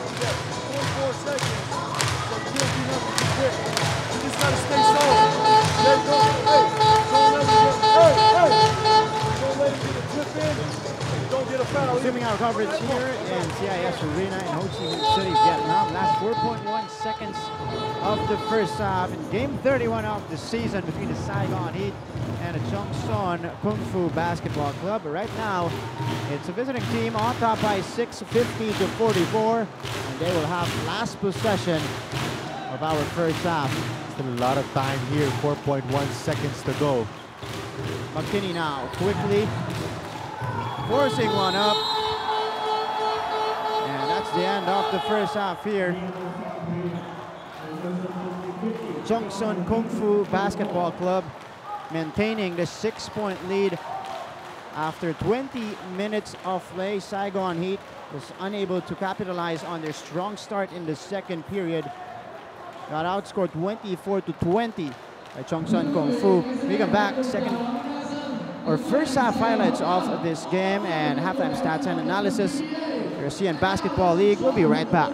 Okay, 24 seconds. So you can't do nothing too quick. You just gotta stay solid. Don't let him get a tip in. Don't get a foul. Resuming our coverage here in CIS Arena in Ho Chi Minh City, Vietnam. Last 4.1 seconds of the first half in game 31 of the season between the Saigon Heat and the Chong Sun Kung Fu Basketball Club. But right now, it's a visiting team on top by 6:50-44, and they will have last possession of our first half. Still a lot of time here, 4.1 seconds to go. McKinney now quickly forcing one up. And that's the end of the first half here. Chong Sun Kung Fu Basketball Club maintaining the 6-point lead after 20 minutes of play. Saigon Heat was unable to capitalize on their strong start in the second period. Got outscored 24-20 by Chong Sun Kung Fu. We come back, first half highlights of this game and halftime stats and analysis. Your Asean Basketball League. We'll be right back.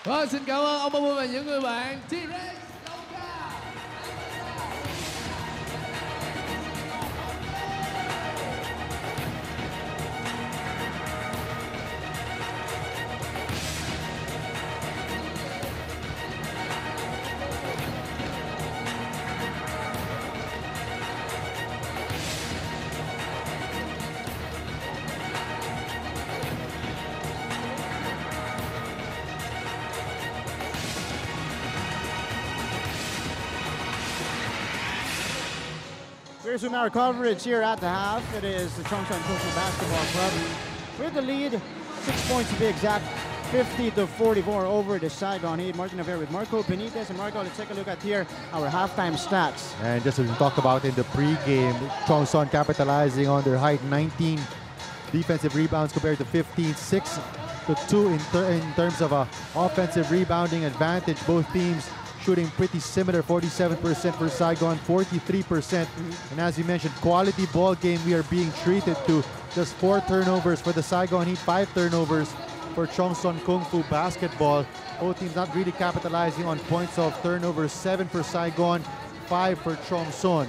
Vâng, xin cảm ơn ông Mabu và những người bạn T-Rex. resume our coverage here at the half. It is the Chong Son Kung Fu Basketball Club with the lead, 6 points to be exact, 50-44 over the Saigon Heat. Martin Navarre with Marco Benitez. And Marco, let's take a look at here our halftime stats. And just as we talked about in the pregame, Chong Son capitalizing on their height, 19 defensive rebounds compared to 15, 6 to 2 in terms of offensive rebounding advantage. Both teams shooting pretty similar, 47% for Saigon, 43%. And as you mentioned, quality ball game we are being treated to. Just 4 turnovers for the Saigon Heat, 5 turnovers for Chong Son Kung Fu Basketball. Both teams not really capitalizing on points of turnovers, 7 for Saigon, 5 for Chong Son.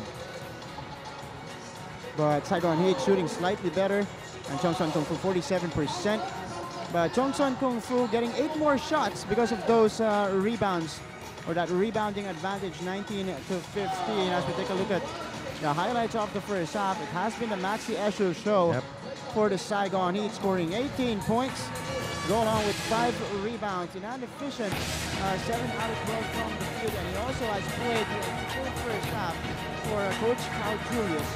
But Saigon Heat shooting slightly better, and Chong Son Kung Fu 47%. But Chong Son Kung Fu getting 8 more shots because of those rebounds, or that rebounding advantage, 19-15. As we take a look at the highlights of the first half, it has been the Maxi Escher show for the Saigon Heat, scoring 18 points, go along with 5 rebounds in an efficient 7 out of 12 from the field. And he also has played the full first half for Coach Carl Julius.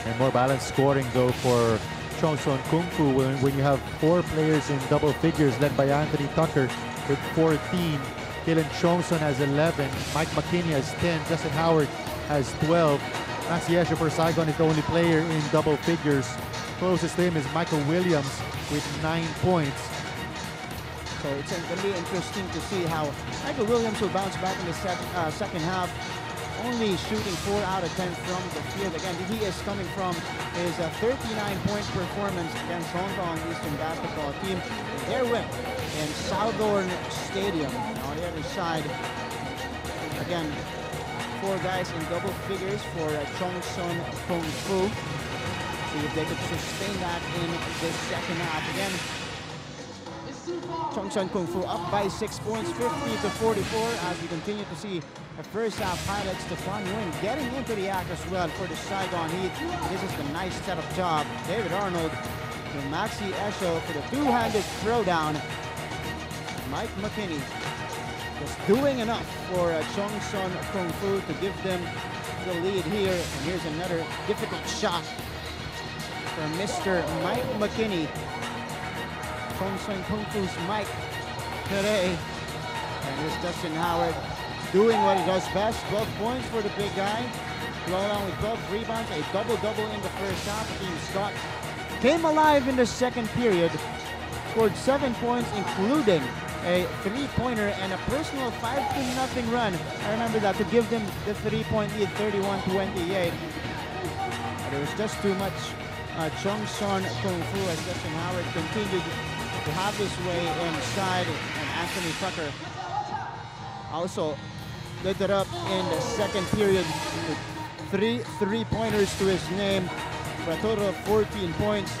And more balanced scoring though for Chong Son Kung Fu when you have 4 players in double figures led by Anthony Tucker with 14. Kalen Chongson has 11. Mike McKinney has 10. Justin Howard has 12. Maxi Escher for Saigon is the only player in double figures. Closest to him is Michael Williams with 9 points. So it's going to be interesting to see how Michael Williams will bounce back in the second half. Only shooting 4 out of 10 from the field. Again, he is coming from his 39-point performance against Hong Kong Eastern basketball team. Their win in Southorn Stadium. On the other side, again, 4 guys in double figures for Chong Son Kung Fu. See if they could sustain that in the second half. Again, Chong Son Kung Fu up by 6 points, 50-44, as we continue to see the first half highlights. Stephon Nguyen getting into the act as well for the Saigon Heat. This is the nice setup job. David Arnold to Maxi Escher for the two-handed throwdown. Mike McKinney just doing enough for Chong Son Kung Fu to give them the lead here. And here's another difficult shot for Mr. Mike McKinney. Chong Son Kung Fu's Mike today. And here's Justin Howard doing what he does best. 12 points for the big guy. Along with 12 rebounds, a double-double in the first half. Team Scott came alive in the second period. Scored 7 points, including a 3-pointer and a personal 5-0 run. I remember that, to give them the 3-point lead, 31-28. But it was just too much. Chong Son Kung Fu, as Justin Howard continued to have his way inside, and Anthony Tucker also lit it up in the second period with 3 3-pointers to his name for a total of 14 points.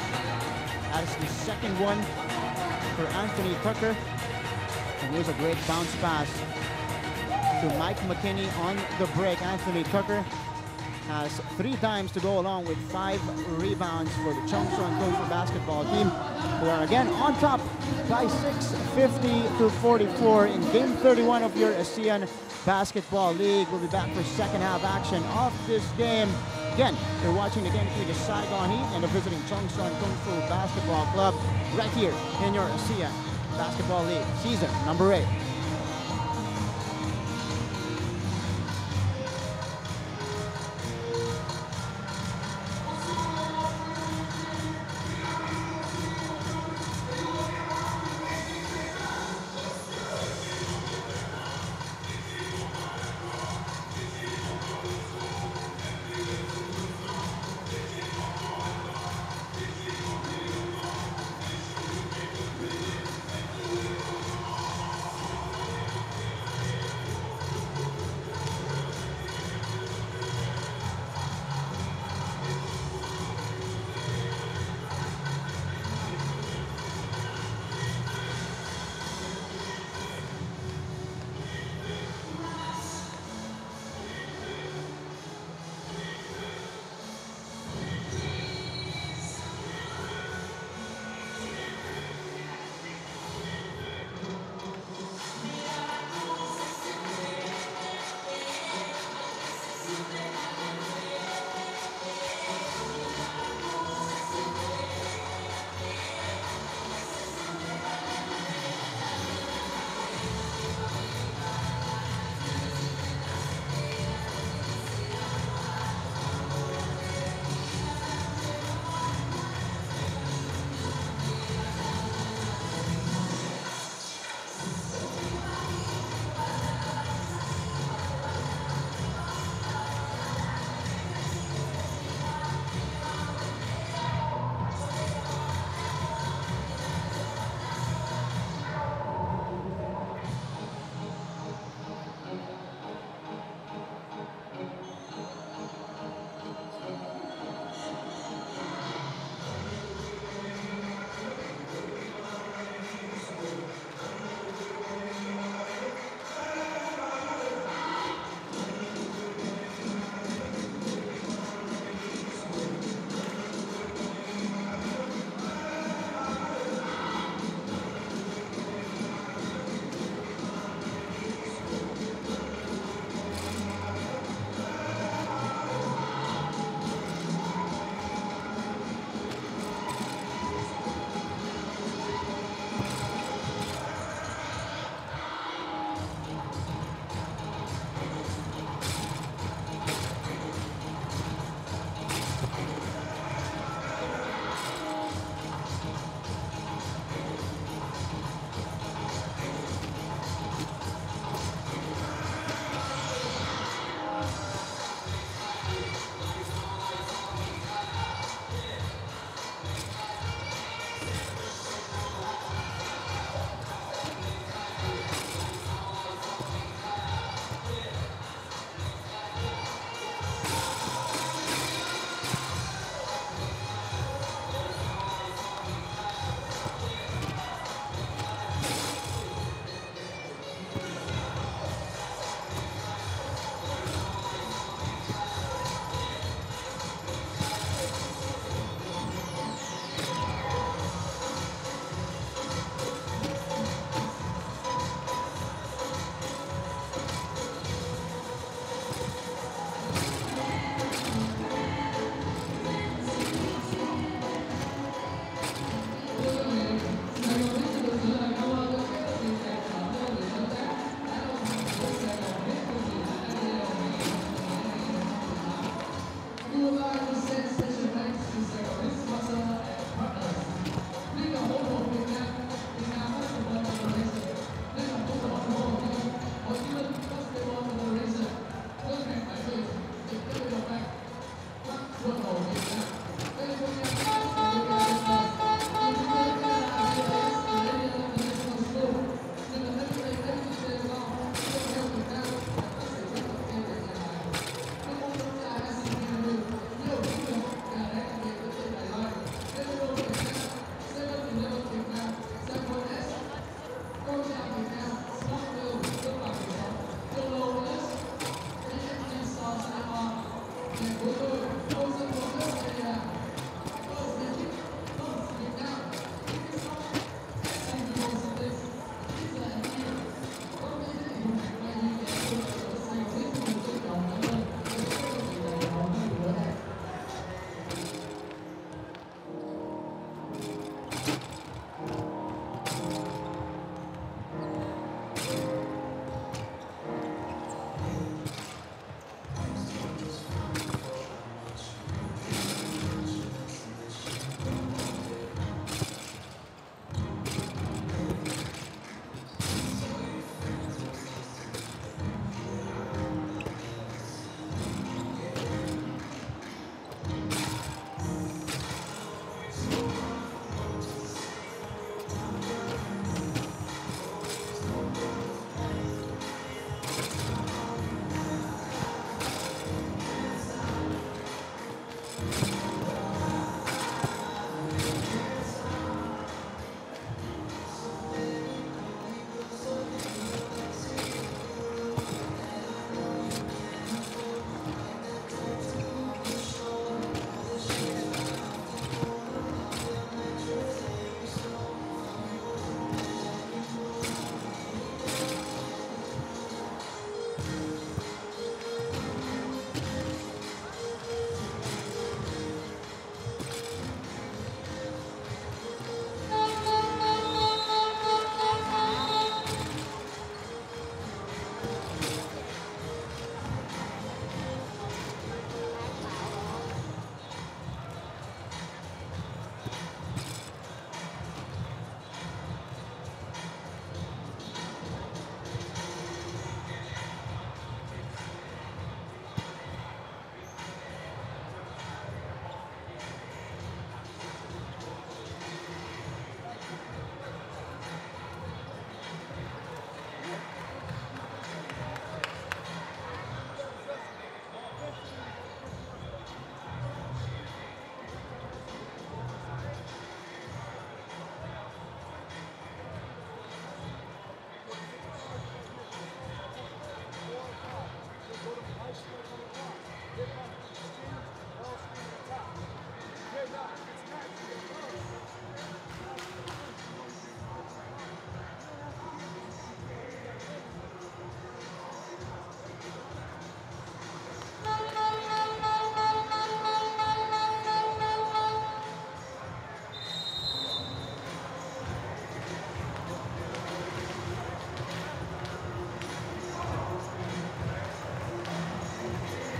That's the second one for Anthony Tucker. And here's a great bounce pass to Mike McKinney on the break. Anthony Tucker has 3 times to go, along with 5 rebounds for the Chong Son Kung Fu basketball team, who are again on top by 6, 50-44 in Game 31 of your Asean Basketball League. We'll be back for second half action of this game. Again, you're watching the game between the Saigon Heat and the visiting Chong Son Kung Fu Basketball Club right here in your Asean Basketball League, season number 8.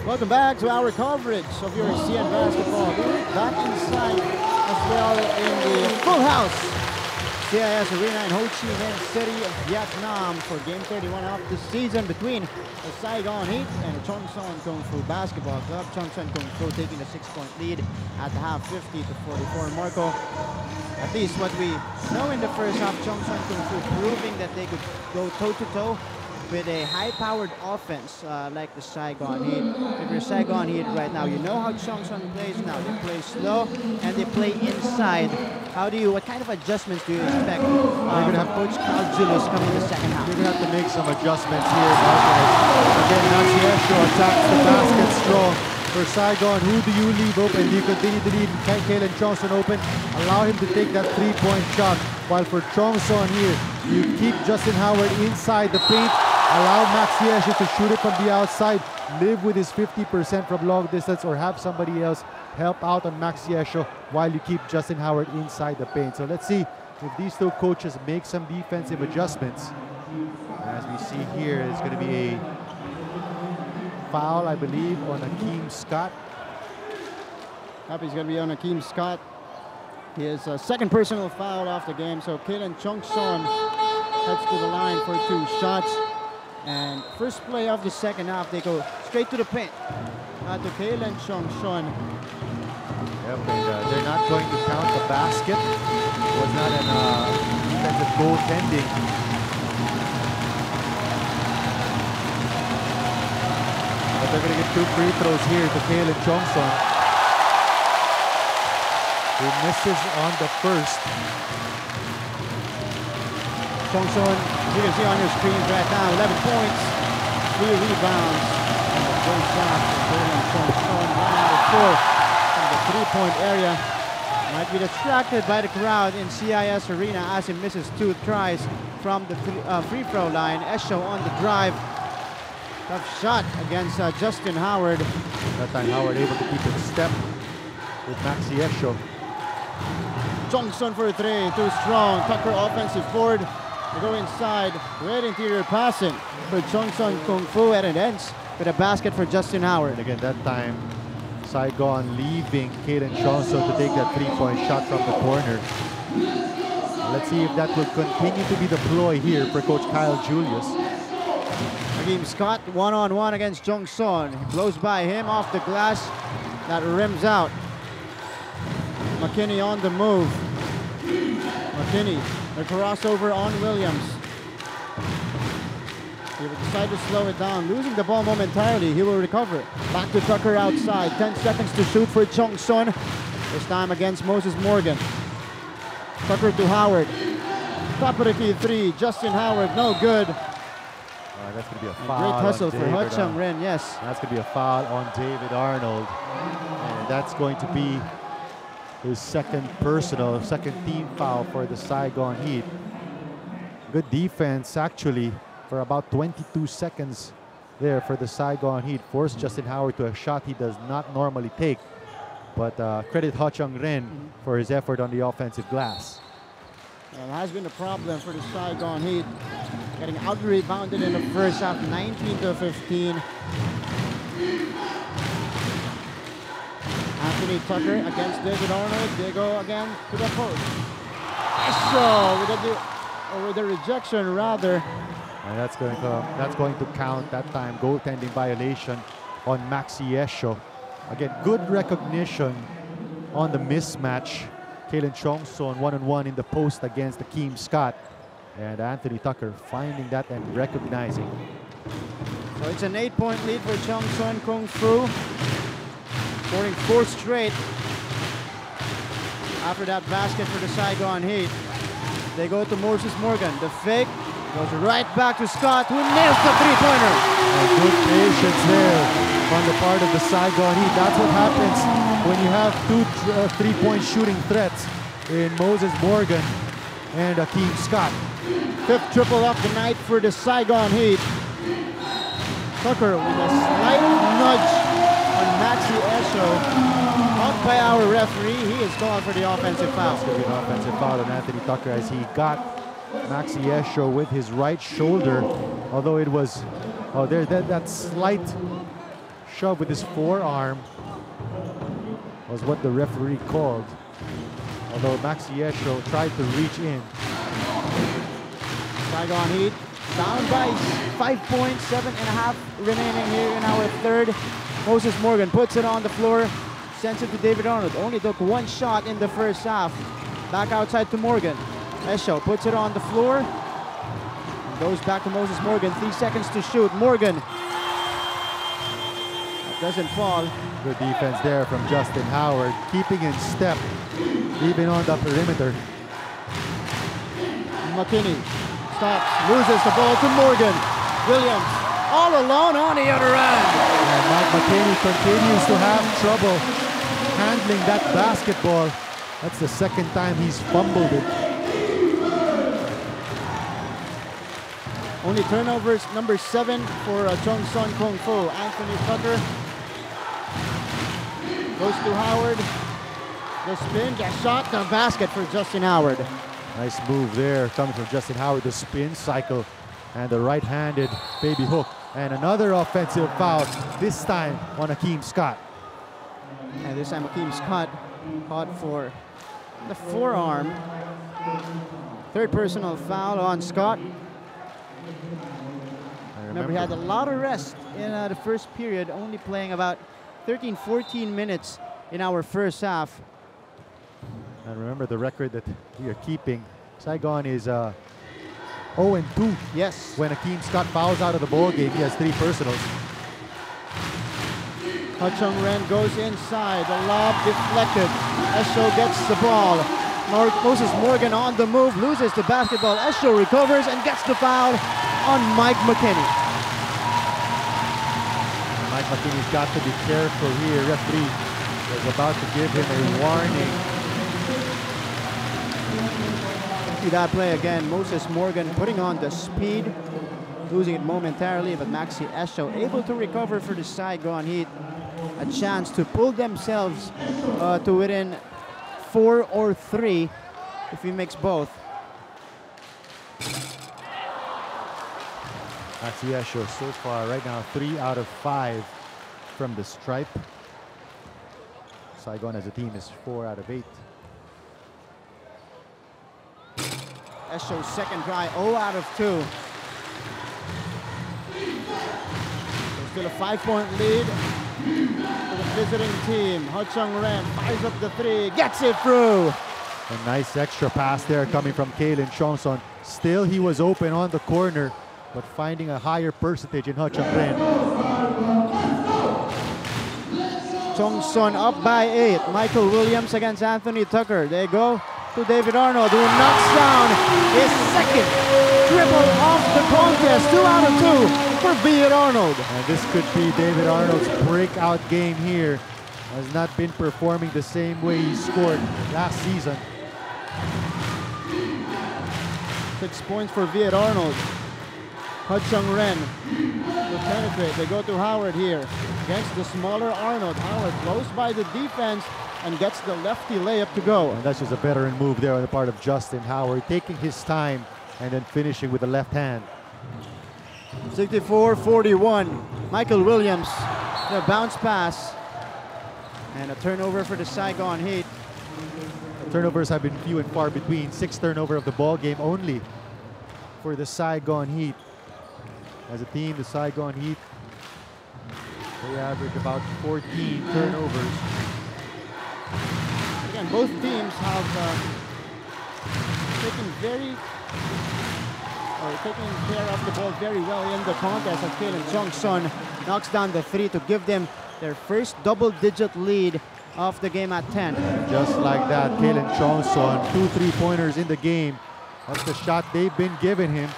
Welcome back to our coverage of your Asean basketball. We're back inside as well in the full house CIS Arena in Ho Chi Minh City, Vietnam for Game 31 of the season between the Saigon Heat and the Chong Son Kung Fu Basketball Club. Chong Son Kung Fu taking a 6-point lead at the half, 50-44. Marco, at least what we know in the first half, Chong Son Kung Fu proving that they could go toe-to-toe with a high-powered offense like the Saigon Heat. If you're Saigon Heat right now, you know how Chong Son plays now. They play slow and they play inside. What kind of adjustments do you expect from Coach Julius coming in the second half? You're going to have to make some adjustments here, Marco. Again, Naciesho attacks the basket strong. For Saigon, who do you leave open? Do you continue to leave Kalen Chongson open? Allow him to take that three-point shot. While for Chongson here, you keep Justin Howard inside the paint. Allow Naciesho to shoot it from the outside. Live with his 50% from long distance or have somebody else help out on Naciesho while you keep Justin Howard inside the paint. So let's see if these two coaches make some defensive adjustments. As we see here, it's going to be a foul, I believe, on Akeem Scott. Yep, he's going to be on Akeem Scott. His second personal foul off the game. So Kalen Chongson heads to the line for 2 shots. And first play of the second half, they go straight to the paint. To Kalen Chongson. Yep, and they're not going to count the basket. It was not an defensive goaltending. But they're going to get 2 free throws here to Kalen Chongson. He misses on the first. Chongson, you can see on your screens right now, 11 points, 3 rebounds, and the first shot for Kalen Chongson, 1 out of 4 from the three-point area. Might be distracted by the crowd in CIS Arena as he misses 2 tries from the free throw line. Esho on the drive. Tough shot against Justin Howard. That time Howard able to keep in step with Naciesho. Chongson for 3, too strong. Tucker offensive board. They go inside. Great interior passing for Chongson Kung Fu, and it ends with a basket for Justin Howard. And again, that time Saigon leaving Kalen Chongson to take that 3-point shot from the corner. Let's see if that will continue to be the ploy here for Coach Kyle Julius. Akeem Scott one-on-one against Chongson. He blows by him off the glass. That rims out. McKinney on the move. McKinney, the crossover on Williams. He will decide to slow it down, losing the ball momentarily. He will recover. Back to Tucker outside. 10 seconds to shoot for Chong Son. This time against Moses Morgan. Tucker to Howard. Top of the key three. Justin Howard, no good. That's going to be a And foul. great hustle for David Ho Chung Ren, yes. That's going to be a foul on David Arnold. And that's going to be his second team foul for the Saigon Heat. Good defense, actually, for about 22 seconds there for the Saigon Heat. Forced Justin Howard to a shot he does not normally take. But credit Ho Chung Ren for his effort on the offensive glass. Well, it has been a problem for the Saigon Heat. Getting out-rebounded in the first half, 19-15. Anthony Tucker against David Arnold. They go again to the post. So with a rejection rather. And that's going to count that time. Goaltending violation on Maxi Esho. Again, good recognition on the mismatch. Kalen Chong Son one-on-one in the post against Akeem Scott. And Anthony Tucker finding that and recognizing. So it's an 8-point lead for Chong Son Kung Fu. Scoring 4 straight after that basket for the Saigon Heat. They go to Moses Morgan. The fake goes right back to Scott, who nails the three-pointer. Good patience there on the part of the Saigon Heat. That's what happens when you have two three-point shooting threats in Moses Morgan and Akeem Scott. 5th triple of the night for the Saigon Heat. Tucker with a slight nudge on Maxi Esho. Caught by our referee. He is called for the offensive foul. It's going to be an offensive foul on Anthony Tucker as he got Maxi Esho with his right shoulder. Although it was, that slight shove with his forearm was what the referee called. Although Maxi Esho tried to reach in. Saigon Heat down by 5 points, 7.5 remaining here in our third. Moses Morgan puts it on the floor, sends it to David Arnold. Only took 1 shot in the first half. Back outside to Morgan. Esho puts it on the floor. And goes back to Moses Morgan. 3 seconds to shoot. Morgan. That doesn't fall. Good defense there from Justin Howard, keeping in step even on the perimeter. McKinney stops, loses the ball to Morgan. Williams all alone on the other end. And Mike McKinney continues to have trouble handling that basketball. That's the second time he's fumbled it. Only turnovers, number 7 for Chong Son Kung Fu. Anthony Tucker goes to Howard. The spin, the shot, the basket for Justin Howard. Nice move there coming from Justin Howard. The spin cycle and the right-handed baby hook. And another offensive foul, this time on Akeem Scott. And this time Akeem Scott caught for the forearm. 3rd personal foul on Scott. Remember, he had a lot of rest in the first period, only playing about 13-14 minutes in our first half. And remember the record that we are keeping. Saigon is 0-2. Yes. When Akeem Scott fouls out of the ball game, he has 3 personals. Ho Chung Ren goes inside. The lob deflected. Esho gets the ball. Moses Morgan on the move, loses the basketball. Esho recovers and gets the foul on Mike McKinney. Mike McKinney's got to be careful here. Referee is about to give him a warning. See that play again. Moses Morgan putting on the speed, losing it momentarily, but Maxi Esho able to recover for the Saigon Heat. A chance to pull themselves to within 4 or 3 if he makes both. Maxi Esho so far right now 3 out of 5 from the stripe. Saigon as a team is 4 out of 8. Esho's second try, 0 out of 2. So still a 5-point lead for the visiting team. Ho Chung Ren fires up the 3, gets it through. A nice extra pass there coming from Kalen Chong Son. Still he was open on the corner. but finding a higher percentage in Chong Ren. Chong Son up by 8. Michael Williams against Anthony Tucker. They go to David Arnold, who knocks down his second triple of the contest. 2 out of 2 for David Arnold. And this could be David Arnold's breakout game here. Has not been performing the same way he scored last season. 6 points for Viet Arnold. Chong Ren will penetrate. They go to Howard here against the smaller Arnold. Howard close by the defense and gets the lefty layup to go. And that's just a veteran move there on the part of Justin Howard, taking his time and then finishing with the left hand. 64-41. Michael Williams, the bounce pass. And a turnover for the Saigon Heat. The turnovers have been few and far between. 6 turnover of the ball game only for the Saigon Heat. As a team, the Saigon Heat, they average about 14 turnovers. Again, both teams have taken care of the ball very well in the contest, as Kalen Chong Son knocks down the 3 to give them their first double-digit lead of the game at 10. Just like that, Kalen Chong Son, 2 3-pointers in the game. That's the shot they've been giving him.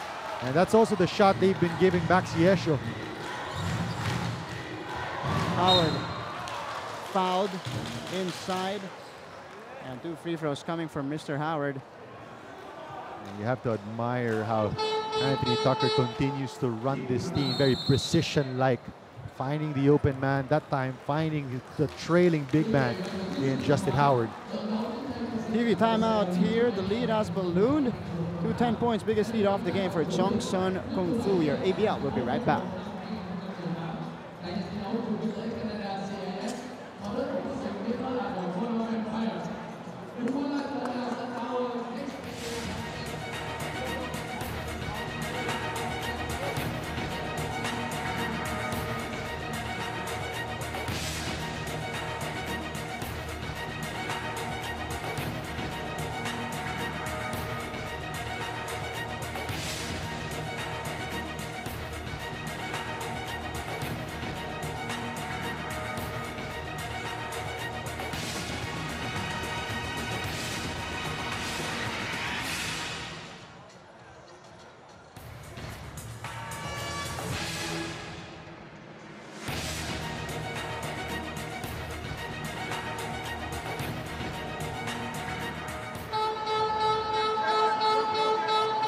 And that's also the shot they've been giving Maxi Esho. Howard fouled inside. And 2 free throws coming from Mr. Howard. And you have to admire how Anthony Tucker continues to run this team very precision-like, finding the open man, that time finding the trailing big man in Justin Howard. TV timeout here. The lead has ballooned to 10 points. Biggest lead off the game for Chong Son Kung Fu. Your ABL will be right back.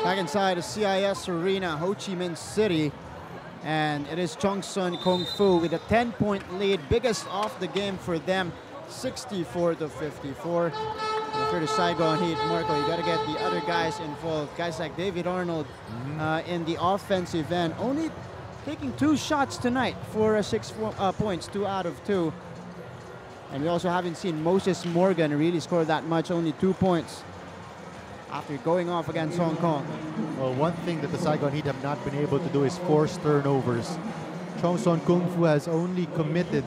Back inside the CIS Arena, Ho Chi Minh City. And it is Chong Son Kung Fu with a 10-point lead. Biggest off the game for them, 64-54. And for the Saigon Heat, Marco, you got to get the other guys involved. Guys like David Arnold in the offensive end. Only taking 2 shots tonight for 6 points, 2 out of 2. And we also haven't seen Moses Morgan really score that much, only 2 points after going off against Hong Kong. Well, one thing that the Saigon Heat have not been able to do is force turnovers. Chong Son Kung Fu has only committed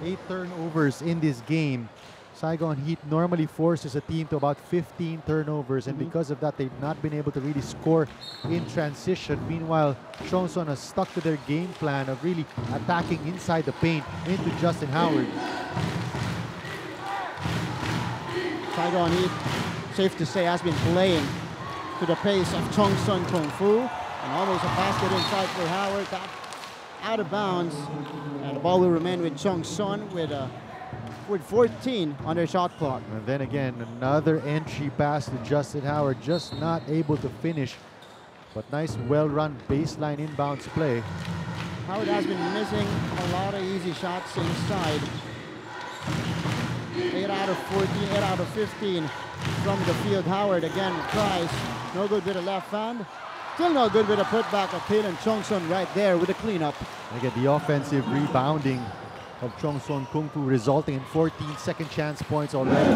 8 turnovers in this game. Saigon Heat normally forces a team to about 15 turnovers, and because of that, they've not been able to really score in transition. Meanwhile, Chong Son has stuck to their game plan of really attacking inside the paint into Justin Howard. Saigon Heat, safe to say, has been playing to the pace of Chong Son Kung Fu. And almost a basket inside for Howard. That out of bounds. And the ball will remain with Chong Son with 14 on their shot clock. And then again, another entry pass to Justin Howard, just not able to finish. But nice, well-run baseline inbounds play. Howard has been missing a lot of easy shots inside. 8 out of 14, 8 out of 15 from the field. Howard again tries. No good with a left hand. Still no good with a putback of Kalen Chong Son right there with a cleanup. And again, the offensive rebounding of Chong Son Kung Fu resulting in 14 second chance points already.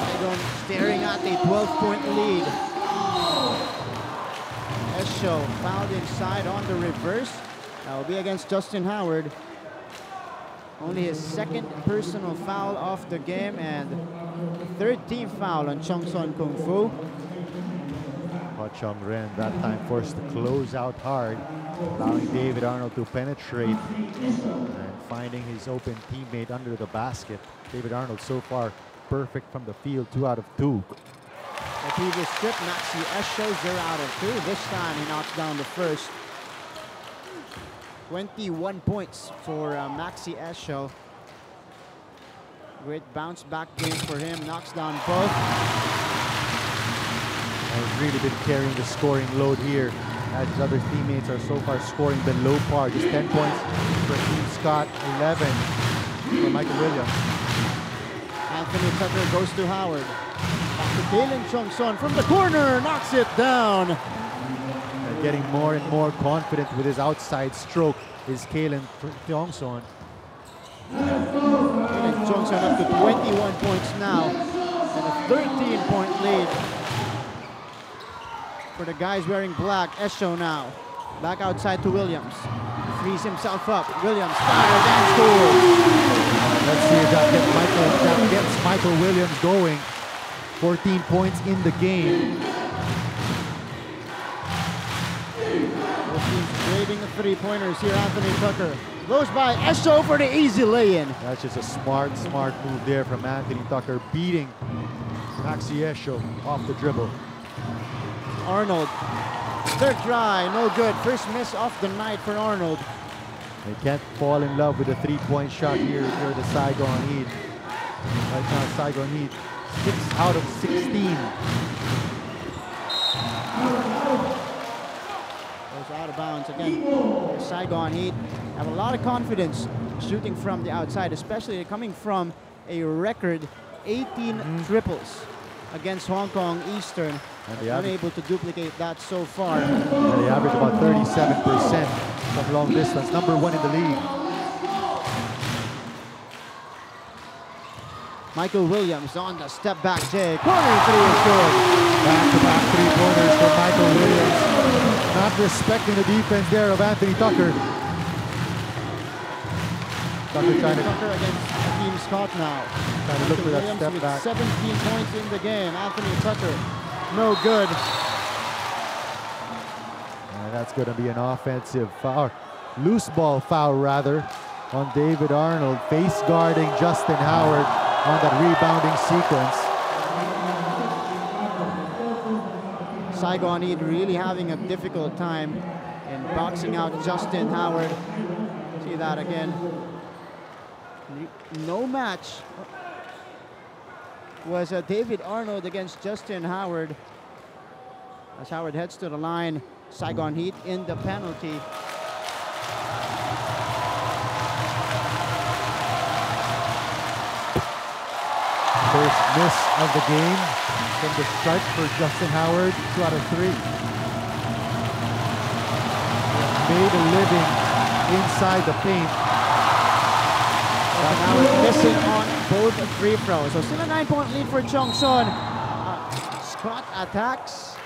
Saigon staring at a 12-point lead. Esho fouled inside on the reverse. That will be against Justin Howard. Only his 2nd personal foul of the game and 13th foul on Chong Son Kung Fu. Chong Ren that time forced to close out hard, allowing David Arnold to penetrate and finding his open teammate under the basket. David Arnold so far perfect from the field, 2 out of 2. The previous trip, Maxi Esho 0 out of 2. This time he knocks down the first. 21 points for Maxi Esho. Great bounce back game for him. Knocks down both. He's really been carrying the scoring load here, as his other teammates are so far scoring below par. Just 10 points for Team Scott, 11 for Michael Williams. Anthony Tucker goes to Howard. Back to Kalen Chong-son from the corner, knocks it down. And getting more and more confident with his outside stroke is Kalen Chong-son. Kalen Chong-son up to 21 points now, and a 13-point lead for the guys wearing black. Esho now, back outside to Williams. Frees himself up. Williams fires and scores. Let's see if that gets Michael Williams going. 14 points in the game. Both teams trading the three-pointers here. Anthony Tucker goes by Esho for the easy lay-in. That's just a smart move there from Anthony Tucker, beating Maxi Esho off the dribble. Arnold, third try, no good. First miss of the night for Arnold. They can't fall in love with a three-point shot here for the Saigon Heat. Right now, Saigon Heat 6 out of 16. Goes out of bounds again. The Saigon Heat have a lot of confidence shooting from the outside, especially coming from a record 18 triples against Hong Kong Eastern. And they unable to duplicate that so far. They average about 37% from long distance, number 1 in the league. Michael Williams on the step back J. Corner three is good. Back-to-back three-pointers for Michael Williams. Not respecting the defense there of Anthony Tucker. Tucker against Team Scott now. Trying to look for that Williams step with back. 17 points in the game. Anthony Tucker, no good. And that's going to be an offensive foul, loose ball foul rather, on David Arnold, face guarding Justin Howard on that rebounding sequence. Saigon Heat really having a difficult time in boxing out Justin Howard. See that again. No match was David Arnold against Justin Howard. As Howard heads to the line, Saigon Heat in the penalty. First miss of the game from the start for Justin Howard, 2 out of 3. Made a living inside the paint. Howard missing on both free throws. So still a 9-point lead for Chong-son. Scott attacks.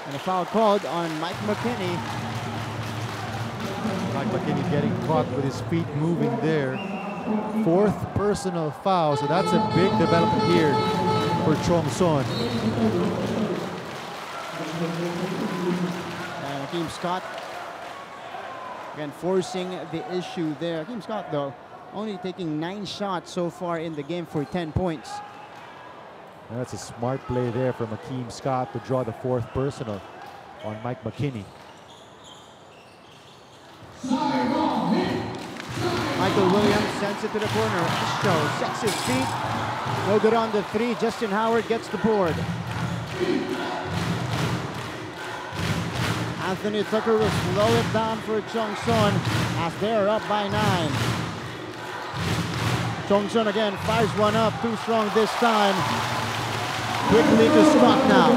And a foul called on Mike McKinney. Mike McKinney getting caught with his feet moving there. 4th personal foul, so that's a big development here for Chong-son. And Team Scott again forcing the issue there. Team Scott though only taking 9 shots so far in the game for 10 points. And that's a smart play there from Akeem Scott to draw the 4th personal on Mike McKinney. Michael Williams sends it to the corner. Show sets his feet. No good on the 3. Justin Howard gets the board. Anthony Tucker will slow it down for Chong-son as they're up by 9. Chong-son again fires one up, too strong this time. Quickly to Scott now.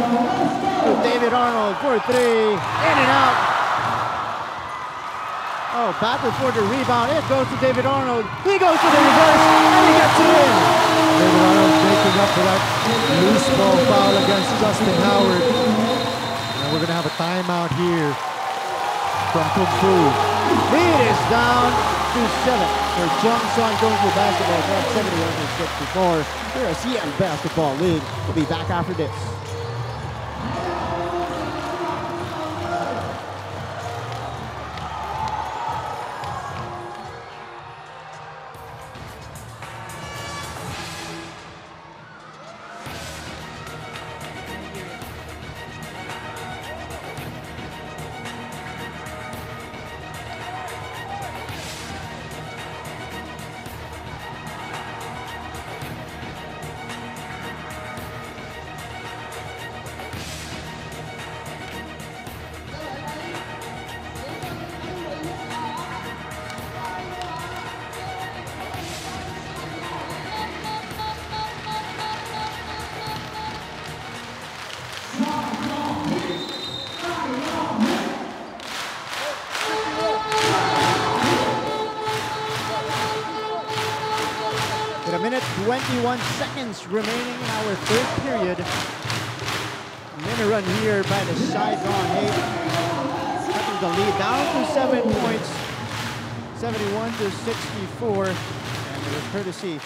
To David Arnold for 3. In and out. Oh, battle for the rebound. It goes to David Arnold. He goes to the reverse and he gets it in. David Arnold making up for that loose ball foul against Justin Howard. And we're going to have a timeout here from Kung Fu. Lead is down to 7 for Chong-son Kung Fu basketball. 71-64 here at Asean Basketball League. We'll be back after this. 21 seconds remaining in our third period. Min run here by the Saigon 8. Cutting the lead down to 7 points. 71 to 64. And it was courtesy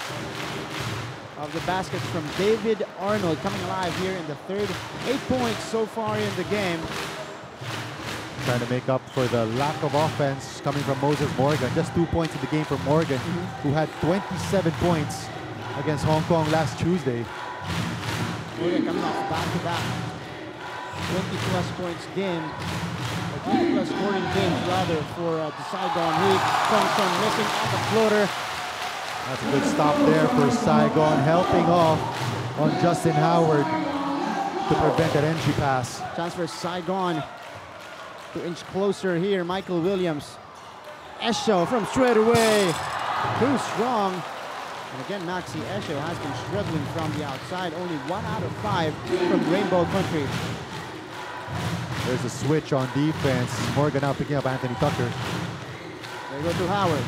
of the baskets from David Arnold coming alive here in the third. 8 points so far in the game. Trying to make up for the lack of offense coming from Moses Morgan. Just 2 points in the game for Morgan, who had 27 points against Hong Kong last Tuesday. Morgan coming off back-to-back 20-plus points game. 20-plus scoring games rather for the Saigon Heat. Chong missing on the floater. That's a good stop there for Saigon, helping off on Justin Howard to prevent that entry pass. Chance for Saigon to inch closer here. Michael Williams. Esho from straight away. Too strong. And again, Maxi Esho has been struggling from the outside. Only 1 out of 5 from Rainbow Country. There's a switch on defense. Morgan now picking up Anthony Tucker. They go to Howard.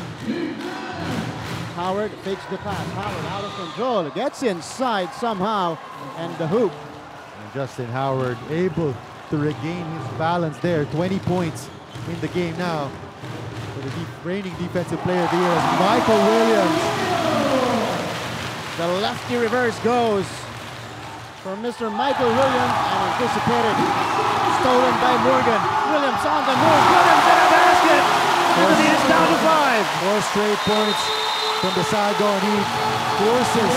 Howard fakes the pass. Howard out of control. Gets inside somehow. And the hoop. And Justin Howard able to regain his balance there. 20 points in the game now. For the reigning defensive player of the year is Michael Williams. The lefty reverse goes for Mr. Michael Williams and anticipated. Stolen by Morgan. Williams on the move. Williams in a basket. And the lead is down to 5. 4 straight points from the Saigon Heat. Forces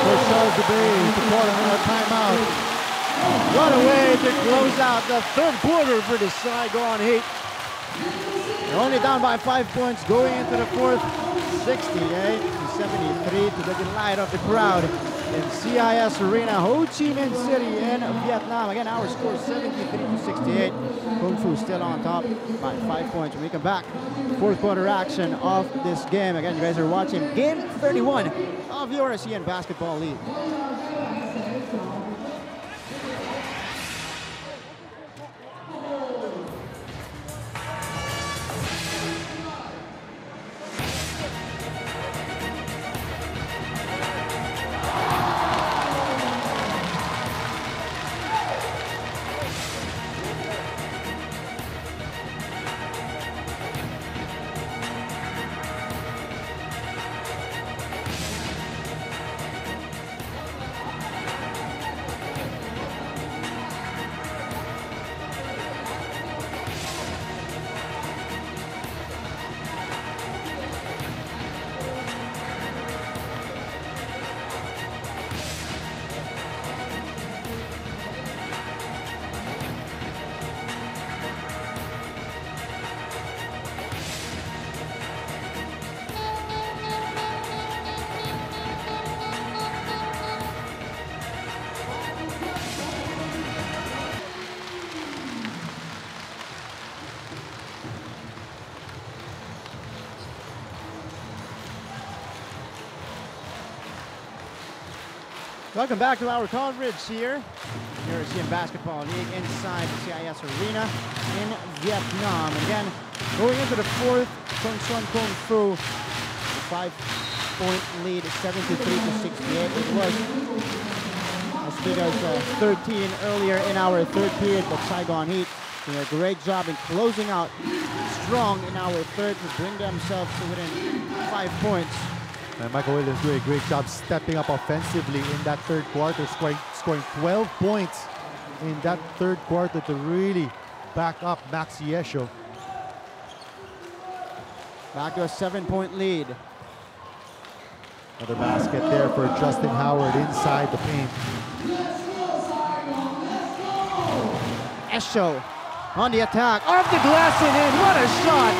for Charles Dubé to call another timeout. What a way to close out the third quarter for the Saigon Heat. They're only down by 5 points going into the fourth. 68 to 73 to the delight of the crowd in CIS Arena, Ho Chi Minh City in Vietnam. Again, our score 73 to 68. Kung Fu still on top by 5 points. When we come back, fourth quarter action of this game. Again, you guys are watching game 31 of your Asean Basketball League. Welcome back to our coverage here. Asean Basketball League inside the CIS Arena in Vietnam. Again, going into the fourth, Kung Fu, 5-point lead, 73 to 68. It was as big as 13 earlier in our third period, but Saigon Heat doing a great job in closing out strong in our third to bring themselves to within 5 points. And Michael Williams doing a great job stepping up offensively in that third quarter, scoring 12 points in that third quarter to really back up Maxi Esho. Back to a 7-point lead. Another basket there for Justin Howard inside the paint. Esho on the attack, off the glass and in. What a shot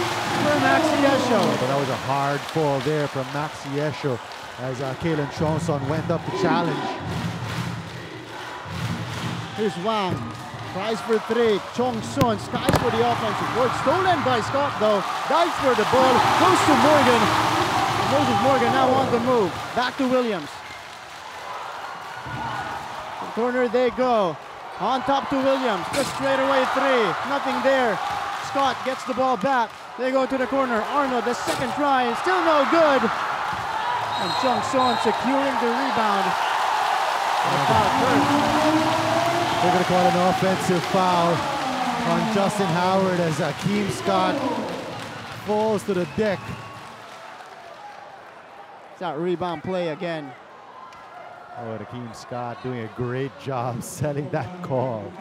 for Maxi Esho. But that was a hard fall there from Maxi Esho as Kalen Chong went up to challenge. Here's Wang, tries for 3. Chong Son skies for the offensive board. Stolen by Scott though. Dives for the ball, goes to Morgan. Moses Morgan now on the move. Back to Williams. To the corner they go. On top to Williams. Just straight away 3. Nothing there. Scott gets the ball back. They go to the corner. Arnold, the second try, still no good. And Chong Son securing the rebound. And a foul first. They're going to call an offensive foul on Justin Howard as Akeem Scott falls to the deck. It's that rebound play again. Oh, and Akeem Scott doing a great job selling that call.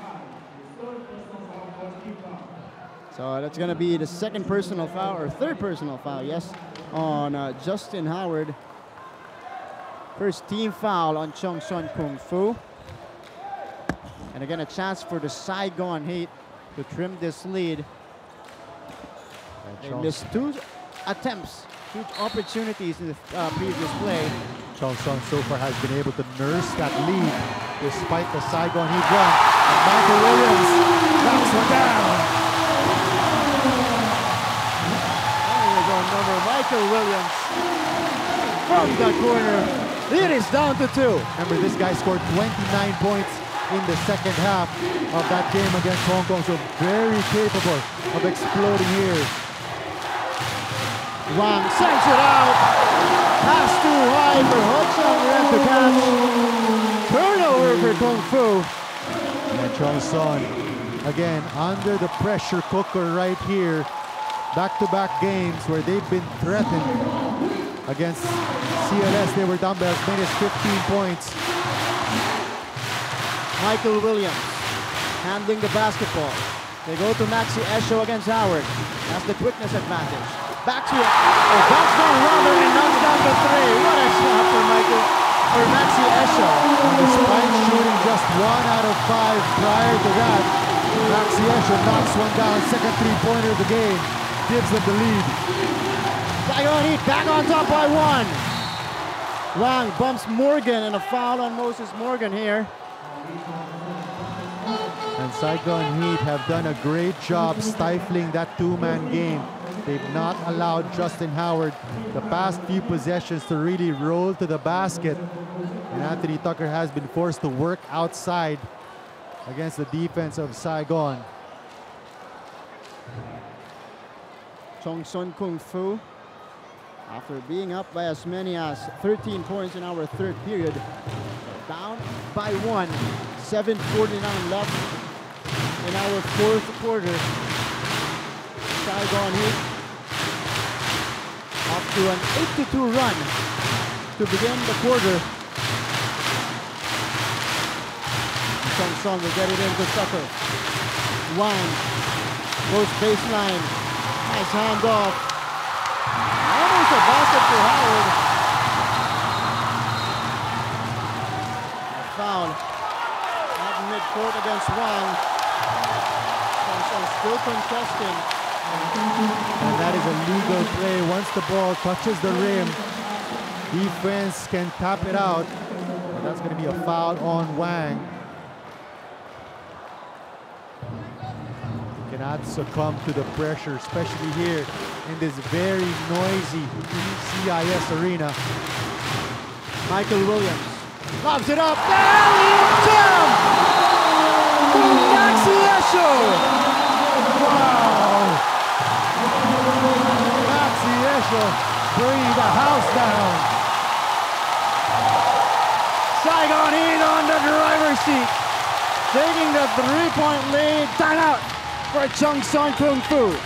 So that's going to be the second personal foul, or third personal foul, yes, on Justin Howard. First team foul on Chong Son Kung Fu. And again, a chance for the Saigon Heat to trim this lead. They missed 2 attempts, huge opportunities in the previous play. Chong Son so far has been able to nurse that lead despite the Saigon Heat run. And Michael Williams knocks one down. Number Michael Williams from the corner. It is down to 2. Remember, this guy scored 29 points in the second half of that game against Hong Kong, so very capable of exploding here. Wang sends it out. Pass too high for Ho Chong Ren to catch. Turnover for Kung Fu. And Chong Son, again, under the pressure cooker right here. Back-to-back games where they've been threatened against CLS. They were down by as many as 15 points. Michael Williams handling the basketball. They go to Maxi Esho against Howard. That's the quickness advantage. Back to it. Bounce down Robert and knocks down the 3. What a shot for Maxi Esho. And despite shooting just 1 out of 5 prior to that, Maxi Esho knocks one down, second three-pointer of the game. Gives them the lead. Saigon Heat back on top by 1. Wang bumps Morgan and a foul on Moses Morgan here. And Saigon Heat have done a great job stifling that 2-man game. They've not allowed Justin Howard the past few possessions to really roll to the basket. And Anthony Tucker has been forced to work outside against the defense of Saigon. Chong Son Kung Fu, after being up by as many as 13 points in our third period, down by 1, 7:49 left in our fourth quarter. Saigon Heat up to an 8-2 run to begin the quarter. Chong Son will get it into Tucker. Wang goes baseline. Nice handoff. Almost a basket for Howard. A foul at midcourt against Wang. Still contesting. And that is a legal play. Once the ball touches the rim, defense can tap it out. And that's going to be a foul on Wang. Cannot succumb to the pressure, especially here in this very noisy CIS arena. Michael Williams lobs it up. Jam! Maxi Esho! Wow! Maxi Esho bringing the house down. Saigon Heat on the driver's seat, taking the 3-point lead. Timeout for Chong Son Kung Fu.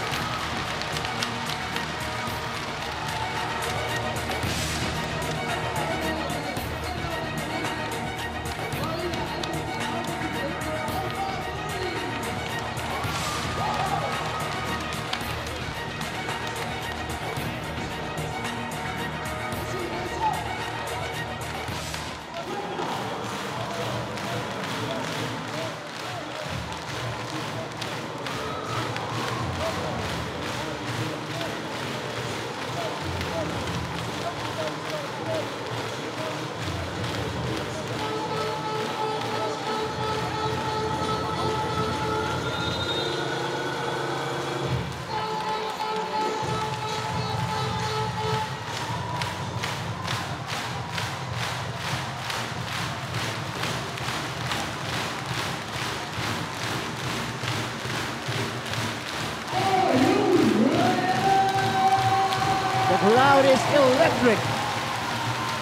The crowd is electric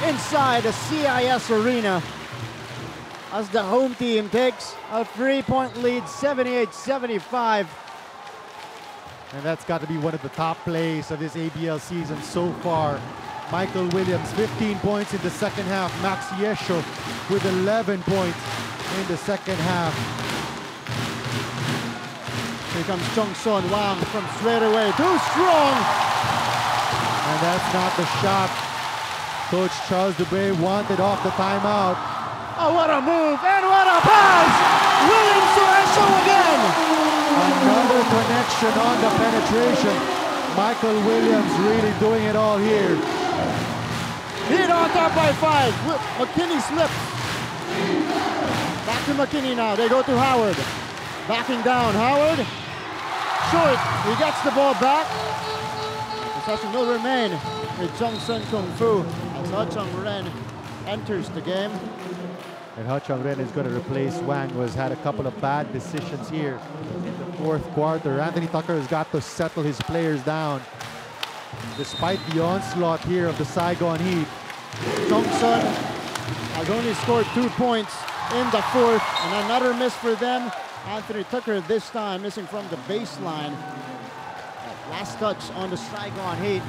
inside the CIS Arena as the home team takes a 3-point lead, 78-75. And that's got to be one of the top plays of this ABL season so far. Michael Williams, 15 points in the second half. Max Yesho with 11 points in the second half. Here comes Chong Son Wang from straight away. Too strong! And that's not the shot Coach Charles Dubé wanted off the timeout. Oh, what a move and what a pass! Williams to Yesho again! Another connection on the penetration. Michael Williams really doing it all here. Heat on top by 5. McKinney slips. Back to McKinney now. They go to Howard. Backing down. Howard. Short. He gets the ball back. Possession will remain with Chong Sun Kung Fu as Ho Chung Ren enters the game. And Ho Chung Ren is going to replace Wang, who has had a couple of bad decisions here in the fourth quarter. Anthony Tucker has got to settle his players down. Despite the onslaught here of the Saigon Heat, Chong Sun has only scored 2 points in the fourth, and another miss for them. Anthony Tucker this time missing from the baseline. That last touch on the Saigon Heat.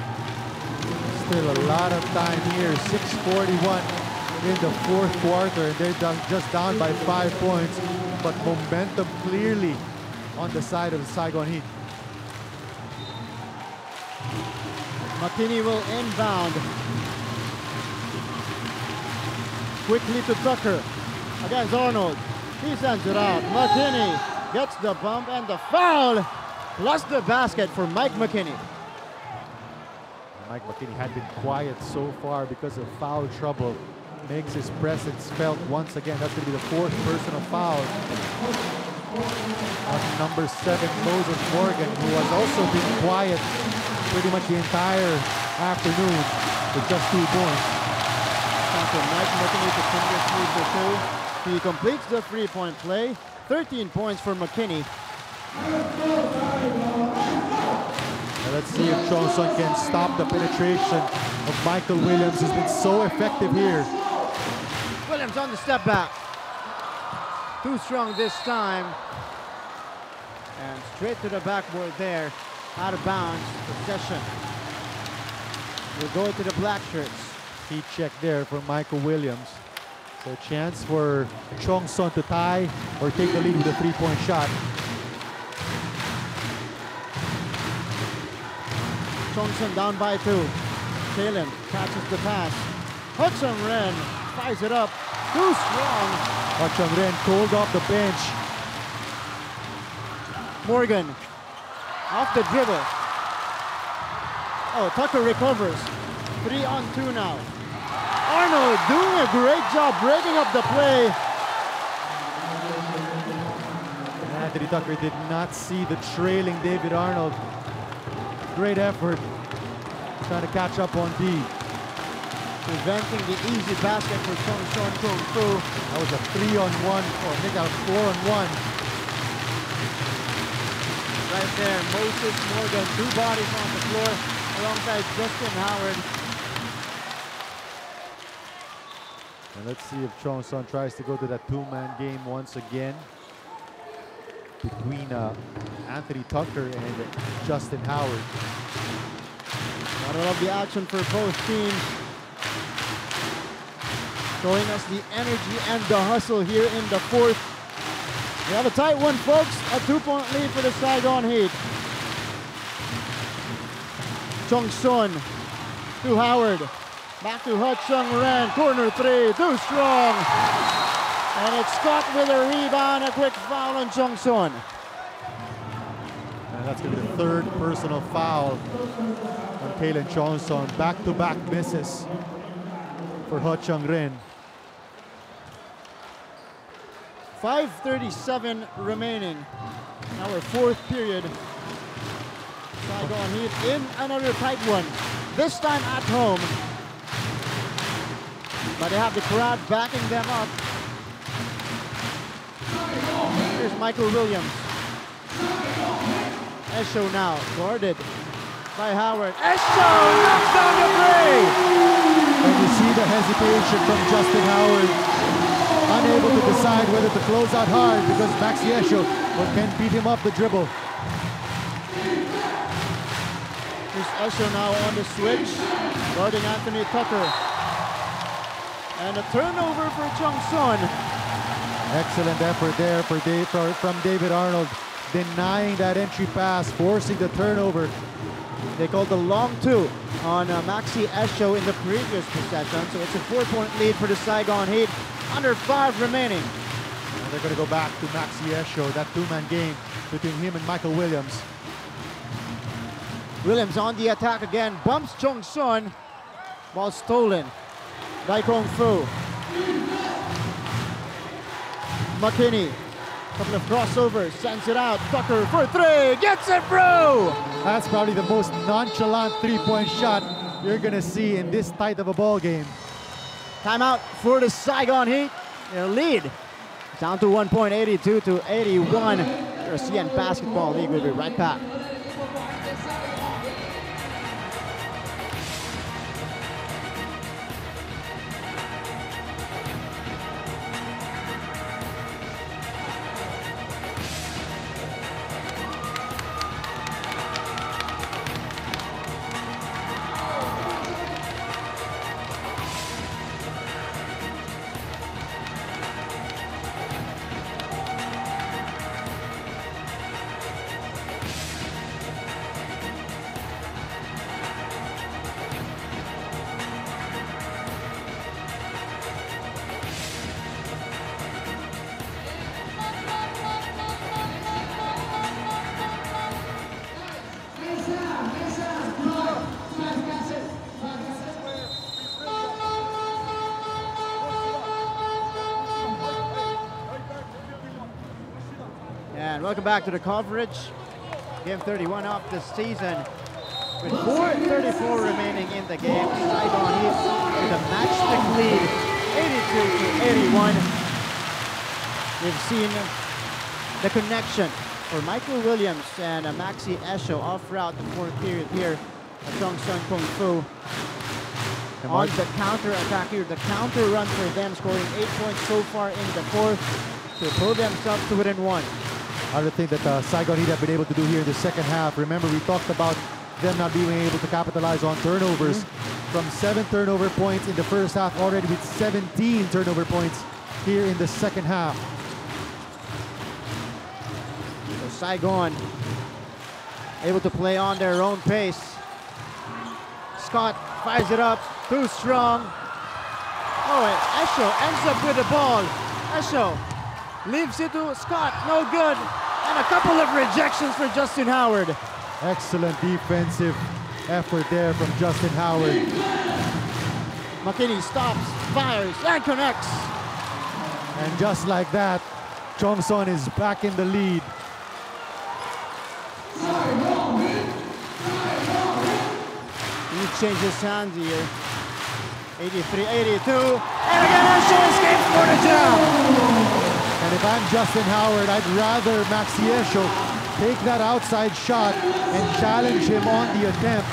Still a lot of time here, 6:41 in the fourth quarter, and they're just down by 5 points, but momentum clearly on the side of the Saigon Heat. McKinney will inbound. Quickly to Tucker against Arnold. He sends it out. McKinney gets the bump and the foul, plus the basket for Mike McKinney. Mike McKinney had been quiet so far because of foul trouble. Makes his presence felt once again. That's going to be the 4th personal foul on number 7, Moses Morgan, who has also been quiet pretty much the entire afternoon with just 2 points. After Mike McKinney to finish 3 for 2. He completes the 3-point play. 13 points for McKinney. Now let's see if Chong Son can stop the penetration of Michael Williams, who's been so effective here. Williams on the step back. Too strong this time. And straight to the backboard there. Out of bounds. Possession. We'll go to the black shirts. Heat check there for Michael Williams. So a chance for Chong Son to tie or take the lead with a 3-point shot. Chong Son down by 2. Kalen catches the pass. Ho Chung Ren fires it up. Too strong. Ho Chung Ren cold off the bench. Morgan off the dribble. Oh, Tucker recovers. 3 on 2 now. Arnold doing a great job breaking up the play. Anthony Tucker did not see the trailing David Arnold. Great effort trying to catch up on D. Preventing the easy basket for Chong Son Kung Fu. That was a 3-on-1, or I think that was 4-on-1. Right there, Moses Morgan, 2 bodies on the floor alongside Justin Howard. And let's see if Chong Son tries to go to that 2-man game once again between Anthony Tucker and Justin Howard. Gotta love the action for both teams. Showing us the energy and the hustle here in the fourth. We have a tight one, folks. A 2-point lead for the Saigon Heat. Chong Son to Howard. Back to Ho Chung Ren. Corner 3. Too strong. And it's Scott with a rebound. A quick foul on Chong Son. And that's going to be the 3rd personal foul on Kalen Chong Son. Back-to-back misses for Ho Chung Ren. 5:37 remaining. Our 4th period. Saigon Heat in another tight one. This time at home. But they have the crowd backing them up. Here's Michael Williams. Esho now, guarded by Howard. Esho knocks down the 3! And you see the hesitation from Justin Howard, unable to decide whether to close out hard because Maxi Esho can beat him off the dribble. Here's Esho now on the switch, guarding Anthony Tucker. And a turnover for Chong Son. Excellent effort there from David Arnold, denying that entry pass, forcing the turnover. They called the long two on Maxi Esho in the previous possession, so it's a 4-point lead for the Saigon Heat. Under 5 remaining. And they're going to go back to Maxi Esho, that two-man game between him and Michael Williams. Williams on the attack again, bumps Chong Son. Ball stolen by Kung Fu. McKinney, couple of crossovers, sends it out. Tucker for 3, gets it through! That's probably the most nonchalant three-point shot you're going to see in this tight of a ball game. Timeout for the Saigon Heat. Their lead down to 1 point, 82 to 81. The Asean Basketball League will be right back. And welcome back to the coverage. Game 31 of the season. With 4:34 remaining in the game, Saigon Heat with a matchstick lead, 82 to 81. We've seen the connection for Michael Williams and Maxi Esho off route the fourth period here at Chong Son Kung Fu. On the counter attack here, the counter run for them, scoring 8 points so far in the fourth to pull themselves to within 1. Other thing that Saigon Heat have been able to do here in the second half. Remember, we talked about them not being able to capitalize on turnovers. From 7 turnover points in the first half, already with 17 turnover points here in the second half. So Saigon able to play on their own pace. Scott fires it up, too strong. Oh, and Esho ends up with the ball. Esho leaves it to Scott, no good. And a couple of rejections for Justin Howard. Excellent defensive effort there from Justin Howard. McKinney stops, fires, and connects. And just like that, Chong Son is back in the lead. He changes hands here. 83-82. And again, Esho escapes for the jam. And if I'm Justin Howard, I'd rather Maxi Esho take that outside shot and challenge him on the attempt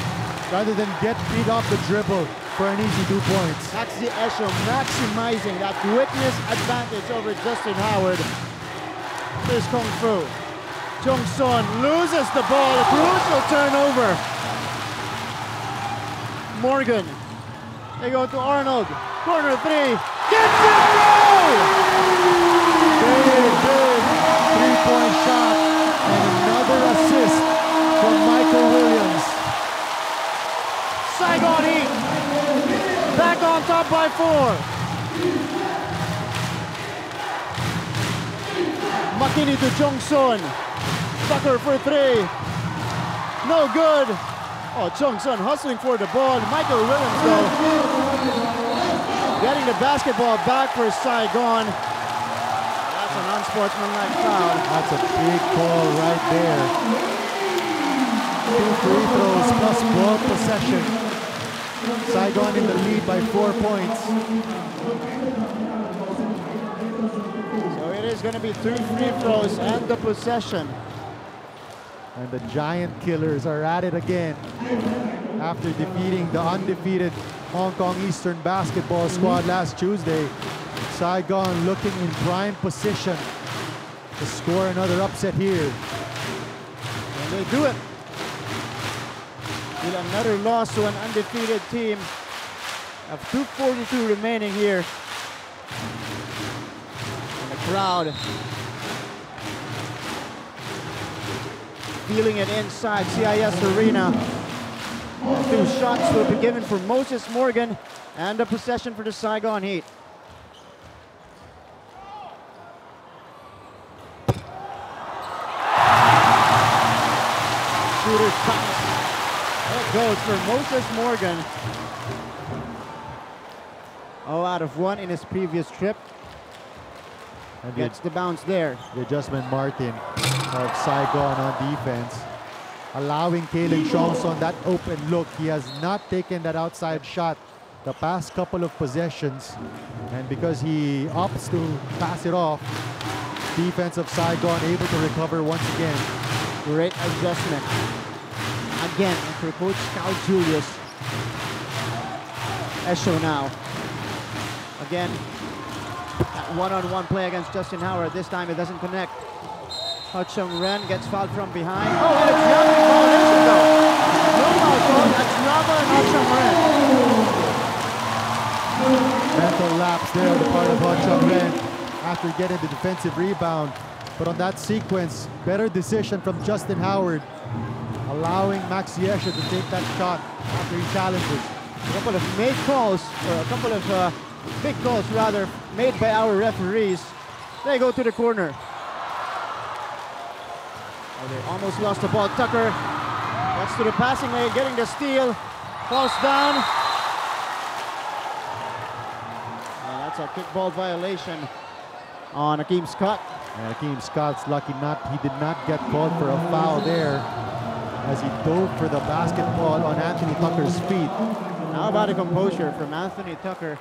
rather than get beat off the dribble for an easy 2 points. Maxi Esho maximizing that quickness advantage over Justin Howard. Here's Kung Fu. Chong Son loses the ball, a crucial turnover. Morgan, they go to Arnold, corner 3, gets it through! Big 3-point shot and another assist from Michael Williams. Saigon Heat back on top by 4. McKinney to Chong Son. Tucker for 3. No good. Oh, Chong Son hustling for the ball. Michael Williams though getting the basketball back for Saigon. That's an unsportsmanlike foul. That's a big call right there. 2 free throws plus ball possession. Saigon in the lead by 4 points. So it is going to be 2 free throws and the possession. And the Giant Killers are at it again after defeating the undefeated Hong Kong Eastern basketball squad last Tuesday. Saigon looking in prime position to score another upset here. And they do it. With another loss to an undefeated team. Of 2:42 remaining here. And the crowd feeling it inside CIS Arena. 2 shots will be given for Moses Morgan and a possession for the Saigon Heat. Shooter's pass. It goes for Moses Morgan. 0 out of 1 in his previous trip. And Gets the bounce there. the adjustment Martin of Saigon on defense, allowing Kalen Chong that open look. He has not taken that outside shot the past couple of possessions, and because he opts to pass it off, defense of Saigon able to recover once again. Great adjustment. Again for Coach Cal Julius. Esho now. Again, that one-on-one play against Justin Howard. This time it doesn't connect. Chong Ren gets fouled from behind. Oh, and it's not a violation though. No foul call. That's Nava and Chong Ren. Mental lapse there on the part of Chong Ren after getting the defensive rebound. But on that sequence, better decision from Justin Howard, allowing Max Yesha to take that shot after he challenges. A couple of made calls, or a couple of big calls rather, made by our referees. They go to the corner. Oh, they almost lost the ball. Tucker gets to the passing lane, getting the steal. Falls down. And that's a kickball violation on Akeem Scott. And Akeem Scott's lucky he did not get called for a foul there as he dove for the basketball on Anthony Tucker's feet. How about a composure from Anthony Tucker?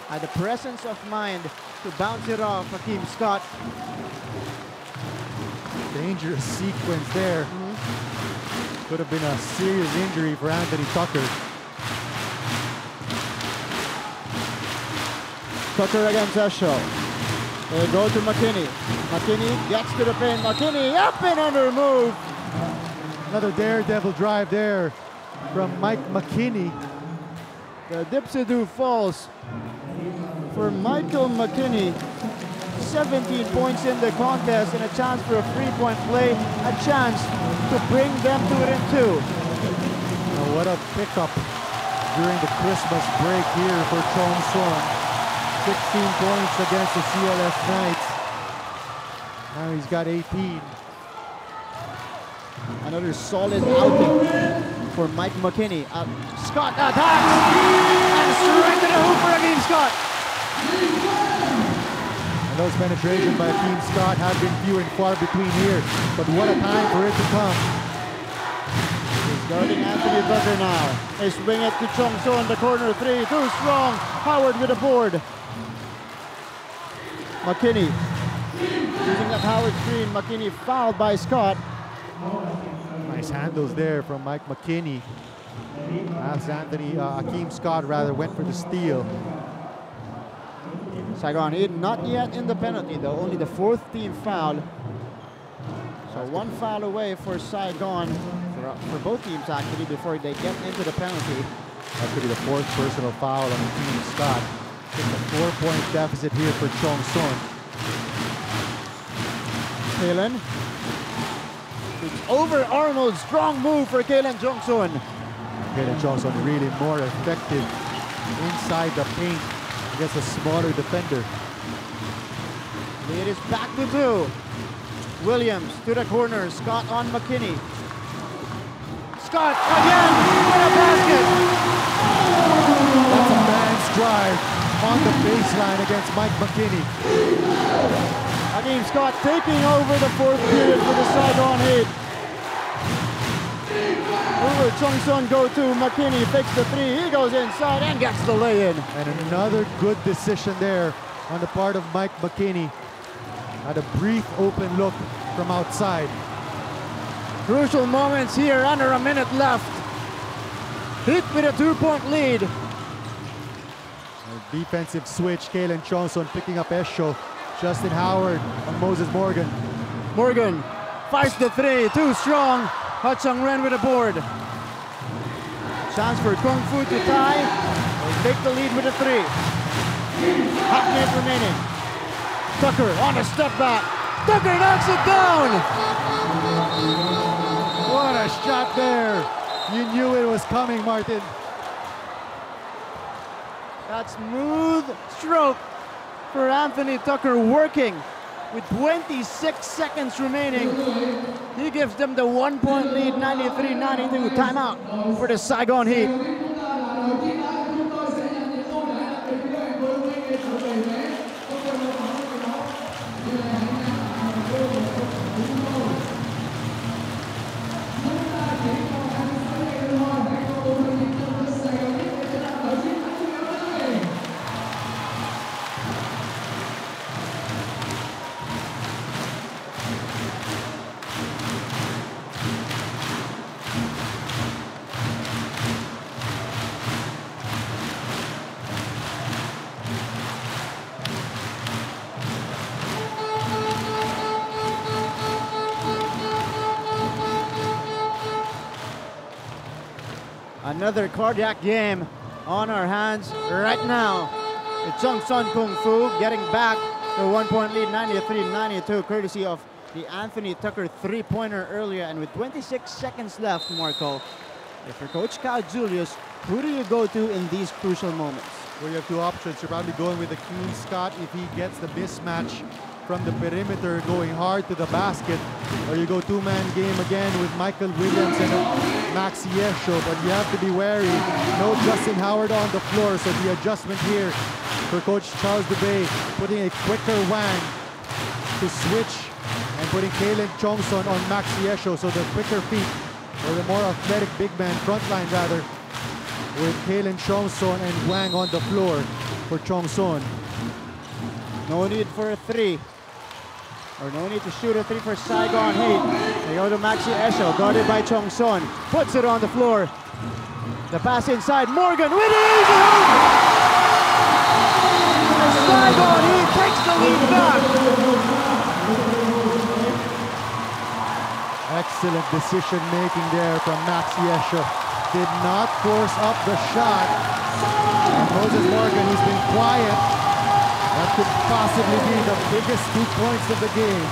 Had the presence of mind to bounce it off Akeem Scott. Dangerous sequence there. Could have been a serious injury for Anthony Tucker. Tucker against Esho. They go to McKinney. McKinney gets to the paint. McKinney up and under move. Another daredevil drive there from Mike McKinney. The dipsy-do falls for Michael McKinney. 17 points in the contest and a chance for a 3-point play. A chance to bring them to it in 2. Now what a pickup during the Christmas break here for Chong Son. 16 points against the CLS Knights. Now he's got 18. Another solid outing for Mike McKinney. Scott attacks and straight to the hoop for Akeem Scott. And those penetrations by Akeem Scott have been few and far between here, but what a time for it to come. He's guarding Anthony Tucker now. They swing it to Chong So in the corner 3. Too strong. Howard with a board. McKinney using that Howard screen. McKinney fouled by Scott. Nice handles there from Mike McKinney. As Akeem Scott rather went for the steal. Saigon Heat not yet in the penalty though, only the 4th team foul. So 1 foul away for Saigon, for both teams actually, before they get into the penalty. That could be the 4th personal foul on Akeem Scott. It's a 4-point deficit here for Chong Son. Kalen. It's over Arnold. Strong move for Kalen Jongsun. Kalen Chong Son really more effective inside the paint against a smaller defender. It is back to 2. Williams to the corner. Scott on McKinney. Scott again with a basket. That's a man's drive on the baseline against Mike McKinney. Akeem Scott taking over the 4th period for the Saigon Heat. Over Chong Son go to McKinney, fakes the 3. He goes inside and gets the lay-in. And another good decision there on the part of Mike McKinney. Had a brief open look from outside. Crucial moments here, under a minute left. Heat with a 2-point lead. Defensive switch, Kalen Chongson picking up Esho. Justin Howard on Moses Morgan. Morgan fires the three, too strong. Ha Chang-ren with a board. Chance for Kung Fu to tie. They take the lead with a three. Hot minute remaining. Tucker on a step back. Tucker knocks it down. What a shot there. You knew it was coming, Martin. That smooth stroke for Anthony Tucker working with 26 seconds remaining. He gives them the 1-point lead, 93-92. Timeout for the Saigon Heat. Another cardiac game on our hands right now. It's Chongson Kung Fu getting back the 1-point lead, 93-92, courtesy of the Anthony Tucker three-pointer earlier. And with 26 seconds left, Marco, if you're Coach Kyle Julius, who do you go to in these crucial moments? Well, you have two options. You're probably going with Akeem Scott if he gets the mismatch from the perimeter going hard to the basket, or you go two-man game again with Michael Williams and Maxi Esho, but you have to be wary. No Justin Howard on the floor, so the adjustment here for Coach Charles Dubé, putting a quicker Wang to switch and putting Kalen Chongson on Maxi Esho, so the quicker feet, or the more athletic big man, front line rather, with Kalen Chongson and Wang on the floor for Chongson. No need for a three. Or no need to shoot a three for Saigon Heat. They go to Maxi Esho, guarded by Chongson. Puts it on the floor. The pass inside. Morgan with it! Easy hook! And Saigon Heat takes the lead back. Excellent decision making there from Maxi Esho. Did not force up the shot. And Moses Morgan, who's been quiet, that could possibly be the biggest 2 points of the game.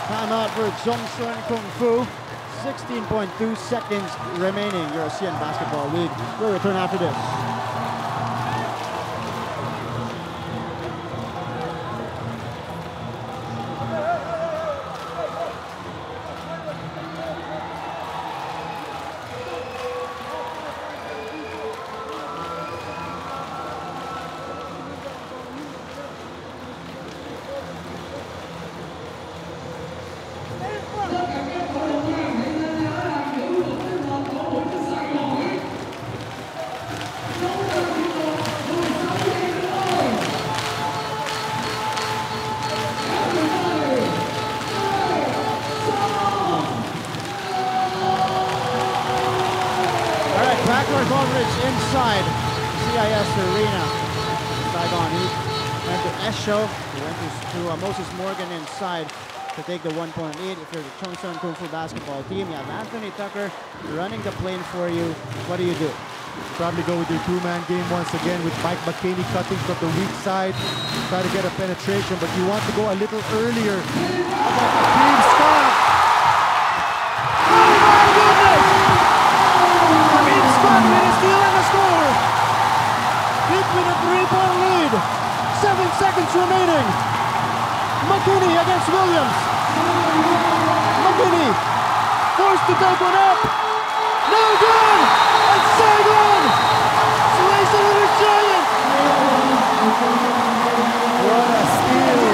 Timeout for Chongson Kung Fu. 16.2 seconds remaining. Your Asean Basketball League. We'll return after this. Inside CIS Arena, Saigon Heat went to Esho. They went to Moses Morgan inside to take the 1-point lead. If you're the Chongson Kung Fu basketball team, you have Anthony Tucker running the plane for you. What do? Probably go with your two-man game once again with Mike McKinney cutting from the weak side. Try to get a penetration, but you want to go a little earlier. How about Akeem Scott? Oh my goodness! Akeem Scott made a steal and a score! Heat with a 3-point lead. 7 seconds remaining. McKinney against Williams. McKinney forced to take one up. No good! And Saigon slays the little giant! What a steal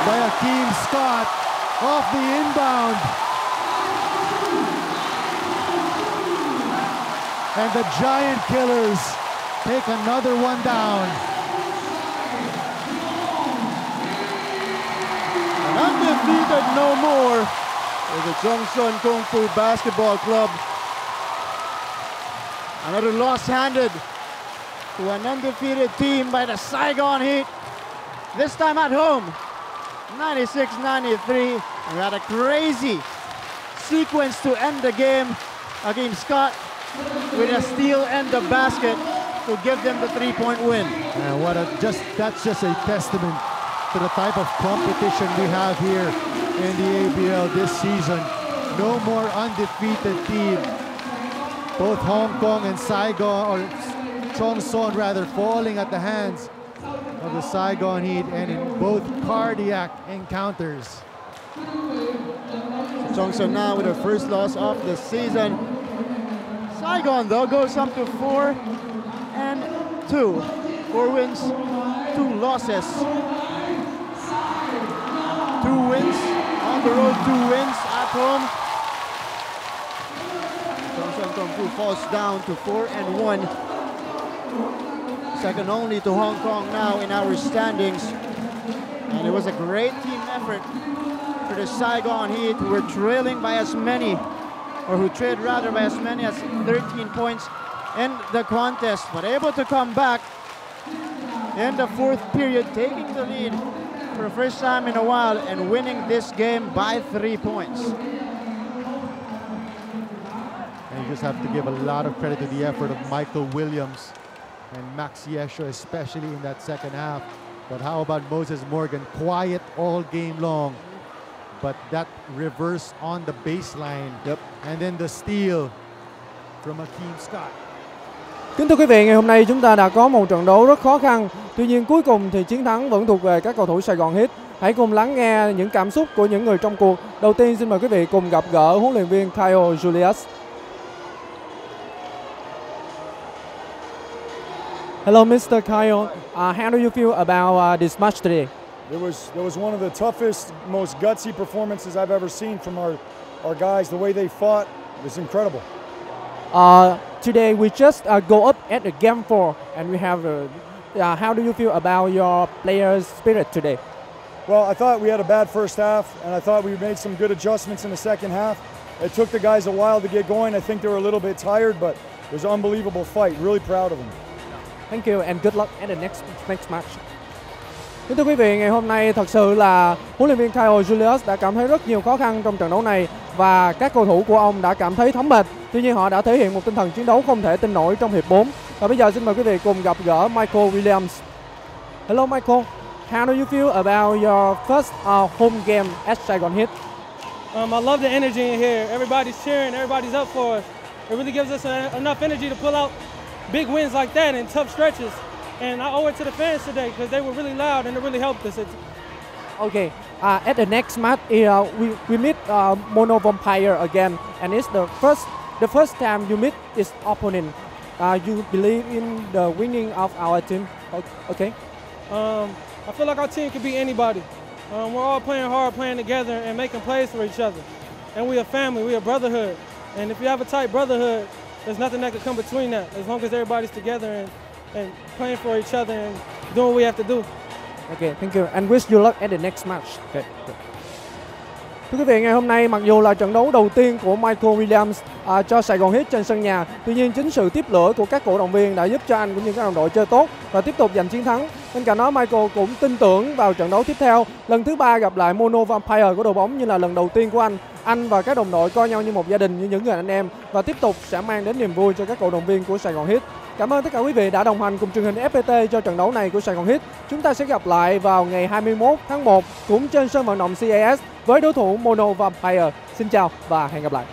by Akeem Scott off the inbound. And the Giant Killers take another one down. And undefeated no more with the Chongson Kung Fu Basketball Club. Another loss handed to an undefeated team by the Saigon Heat. This time at home, 96-93. We had a crazy sequence to end the game against Scott with a steal and the basket to give them the 3-point win. And that's just a testament to the type of competition we have here in the ABL this season. No more undefeated team. Both Hong Kong and Saigon, or Chong Son rather, falling at the hands of the Saigon Heat, and in both cardiac encounters. Chong Son now with her first loss of the season. Saigon though goes up to 4-2. 4 wins, 2 losses. 2 wins on the road, 2 wins at home. Chong Son Kung Fu falls down to 4-1. Second only to Hong Kong now in our standings. And it was a great team effort for the Saigon Heat, who were trailing by as many, or who trailed rather by as many as 13 points in the contest, but able to come back in the 4th period, taking the lead for the first time in a while and winning this game by 3 points. And you just have to give a lot of credit to the effort of Michael Williams and Max Yesho, especially in that second half. But how about Moses Morgan? Quiet all game long, but that reverse on the baseline. Yep. And then the steal from Akeem Scott. Kính thưa quý vị, ngày hôm nay chúng ta đã có một trận đấu rất khó khăn. Tuy nhiên cuối cùng thì chiến thắng vẫn thuộc về các cầu thủ Sài Gòn Heat. Hãy cùng lắng nghe những cảm xúc của những người trong cuộc. Đầu tiên xin mời quý vị cùng gặp gỡ huấn luyện viên Kyle Julius. Hello, Mr. Kyle. How do you feel about this match today? It was one of the toughest, most gutsy performances I've ever seen from our guys. The way they fought was incredible. Today we just go up at the game 4, and we have. How do you feel about your players' spirit today? Well, I thought we had a bad first half, and I thought we made some good adjustments in the second half. It took the guys a while to get going. I think they were a little bit tired, but it was an unbelievable fight. Really proud of them. Thank you and good luck at the next match. Kính thưa quý vị, ngày hôm nay thật sự là huấn luyện viên Kyle Julius đã cảm thấy rất nhiều khó khăn trong trận đấu này và các cầu thủ của ông đã cảm thấy thấm mệt. Tuy nhiên họ đã thể hiện một tinh thần chiến đấu không thể tin nổi trong hiệp 4. Và bây giờ xin mời quý vị cùng gặp gỡ Michael Williams. Hello Michael, how do you feel about your first home game at Saigon Heat? I love the energy in here. Everybody's cheering, everybody's up for us. It really gives us enough energy to pull out big wins like that in tough stretches. And I owe it to the fans today because they were really loud and it really helped us. Okay, at the next match, we meet Mono Vampire again, and it's the first time you meet its opponent. You believe in the winning of our team? Okay. I feel like our team could beat anybody. We're all playing hard, playing together, and making plays for each other. And we're a family, we're a brotherhood. And if you have a tight brotherhood, there's nothing that could come between that, as long as everybody's together and playing for each other and doing what we have to do. Okay, thank you. And wish you luck at the next match. Okay. Thưa quý vị, ngày hôm nay mặc dù là trận đấu đầu tiên của Michael Williams cho Sài Gòn Heat trên sân nhà, tuy nhiên chính sự tiếp lửa của các cổ động viên đã giúp cho anh cũng như các đồng đội chơi tốt và tiếp tục giành chiến thắng. Bên cạnh đó, Michael cũng tin tưởng vào trận đấu tiếp theo. Lần thứ 3 gặp lại Mono Vampire của đội bóng như là lần đầu tiên của anh. Anh và các đồng đội coi nhau như một gia đình, như những người anh em và tiếp tục sẽ mang đến niềm vui cho các cổ động viên của Sài Gòn Heat. Cảm ơn tất cả quý vị đã đồng hành cùng truyền hình FPT cho trận đấu này của Sài Gòn Heat. Chúng ta sẽ gặp lại vào ngày 21 tháng 1 cũng trên sân vận động CAS với đối thủ Mono Vampire. Xin chào và hẹn gặp lại.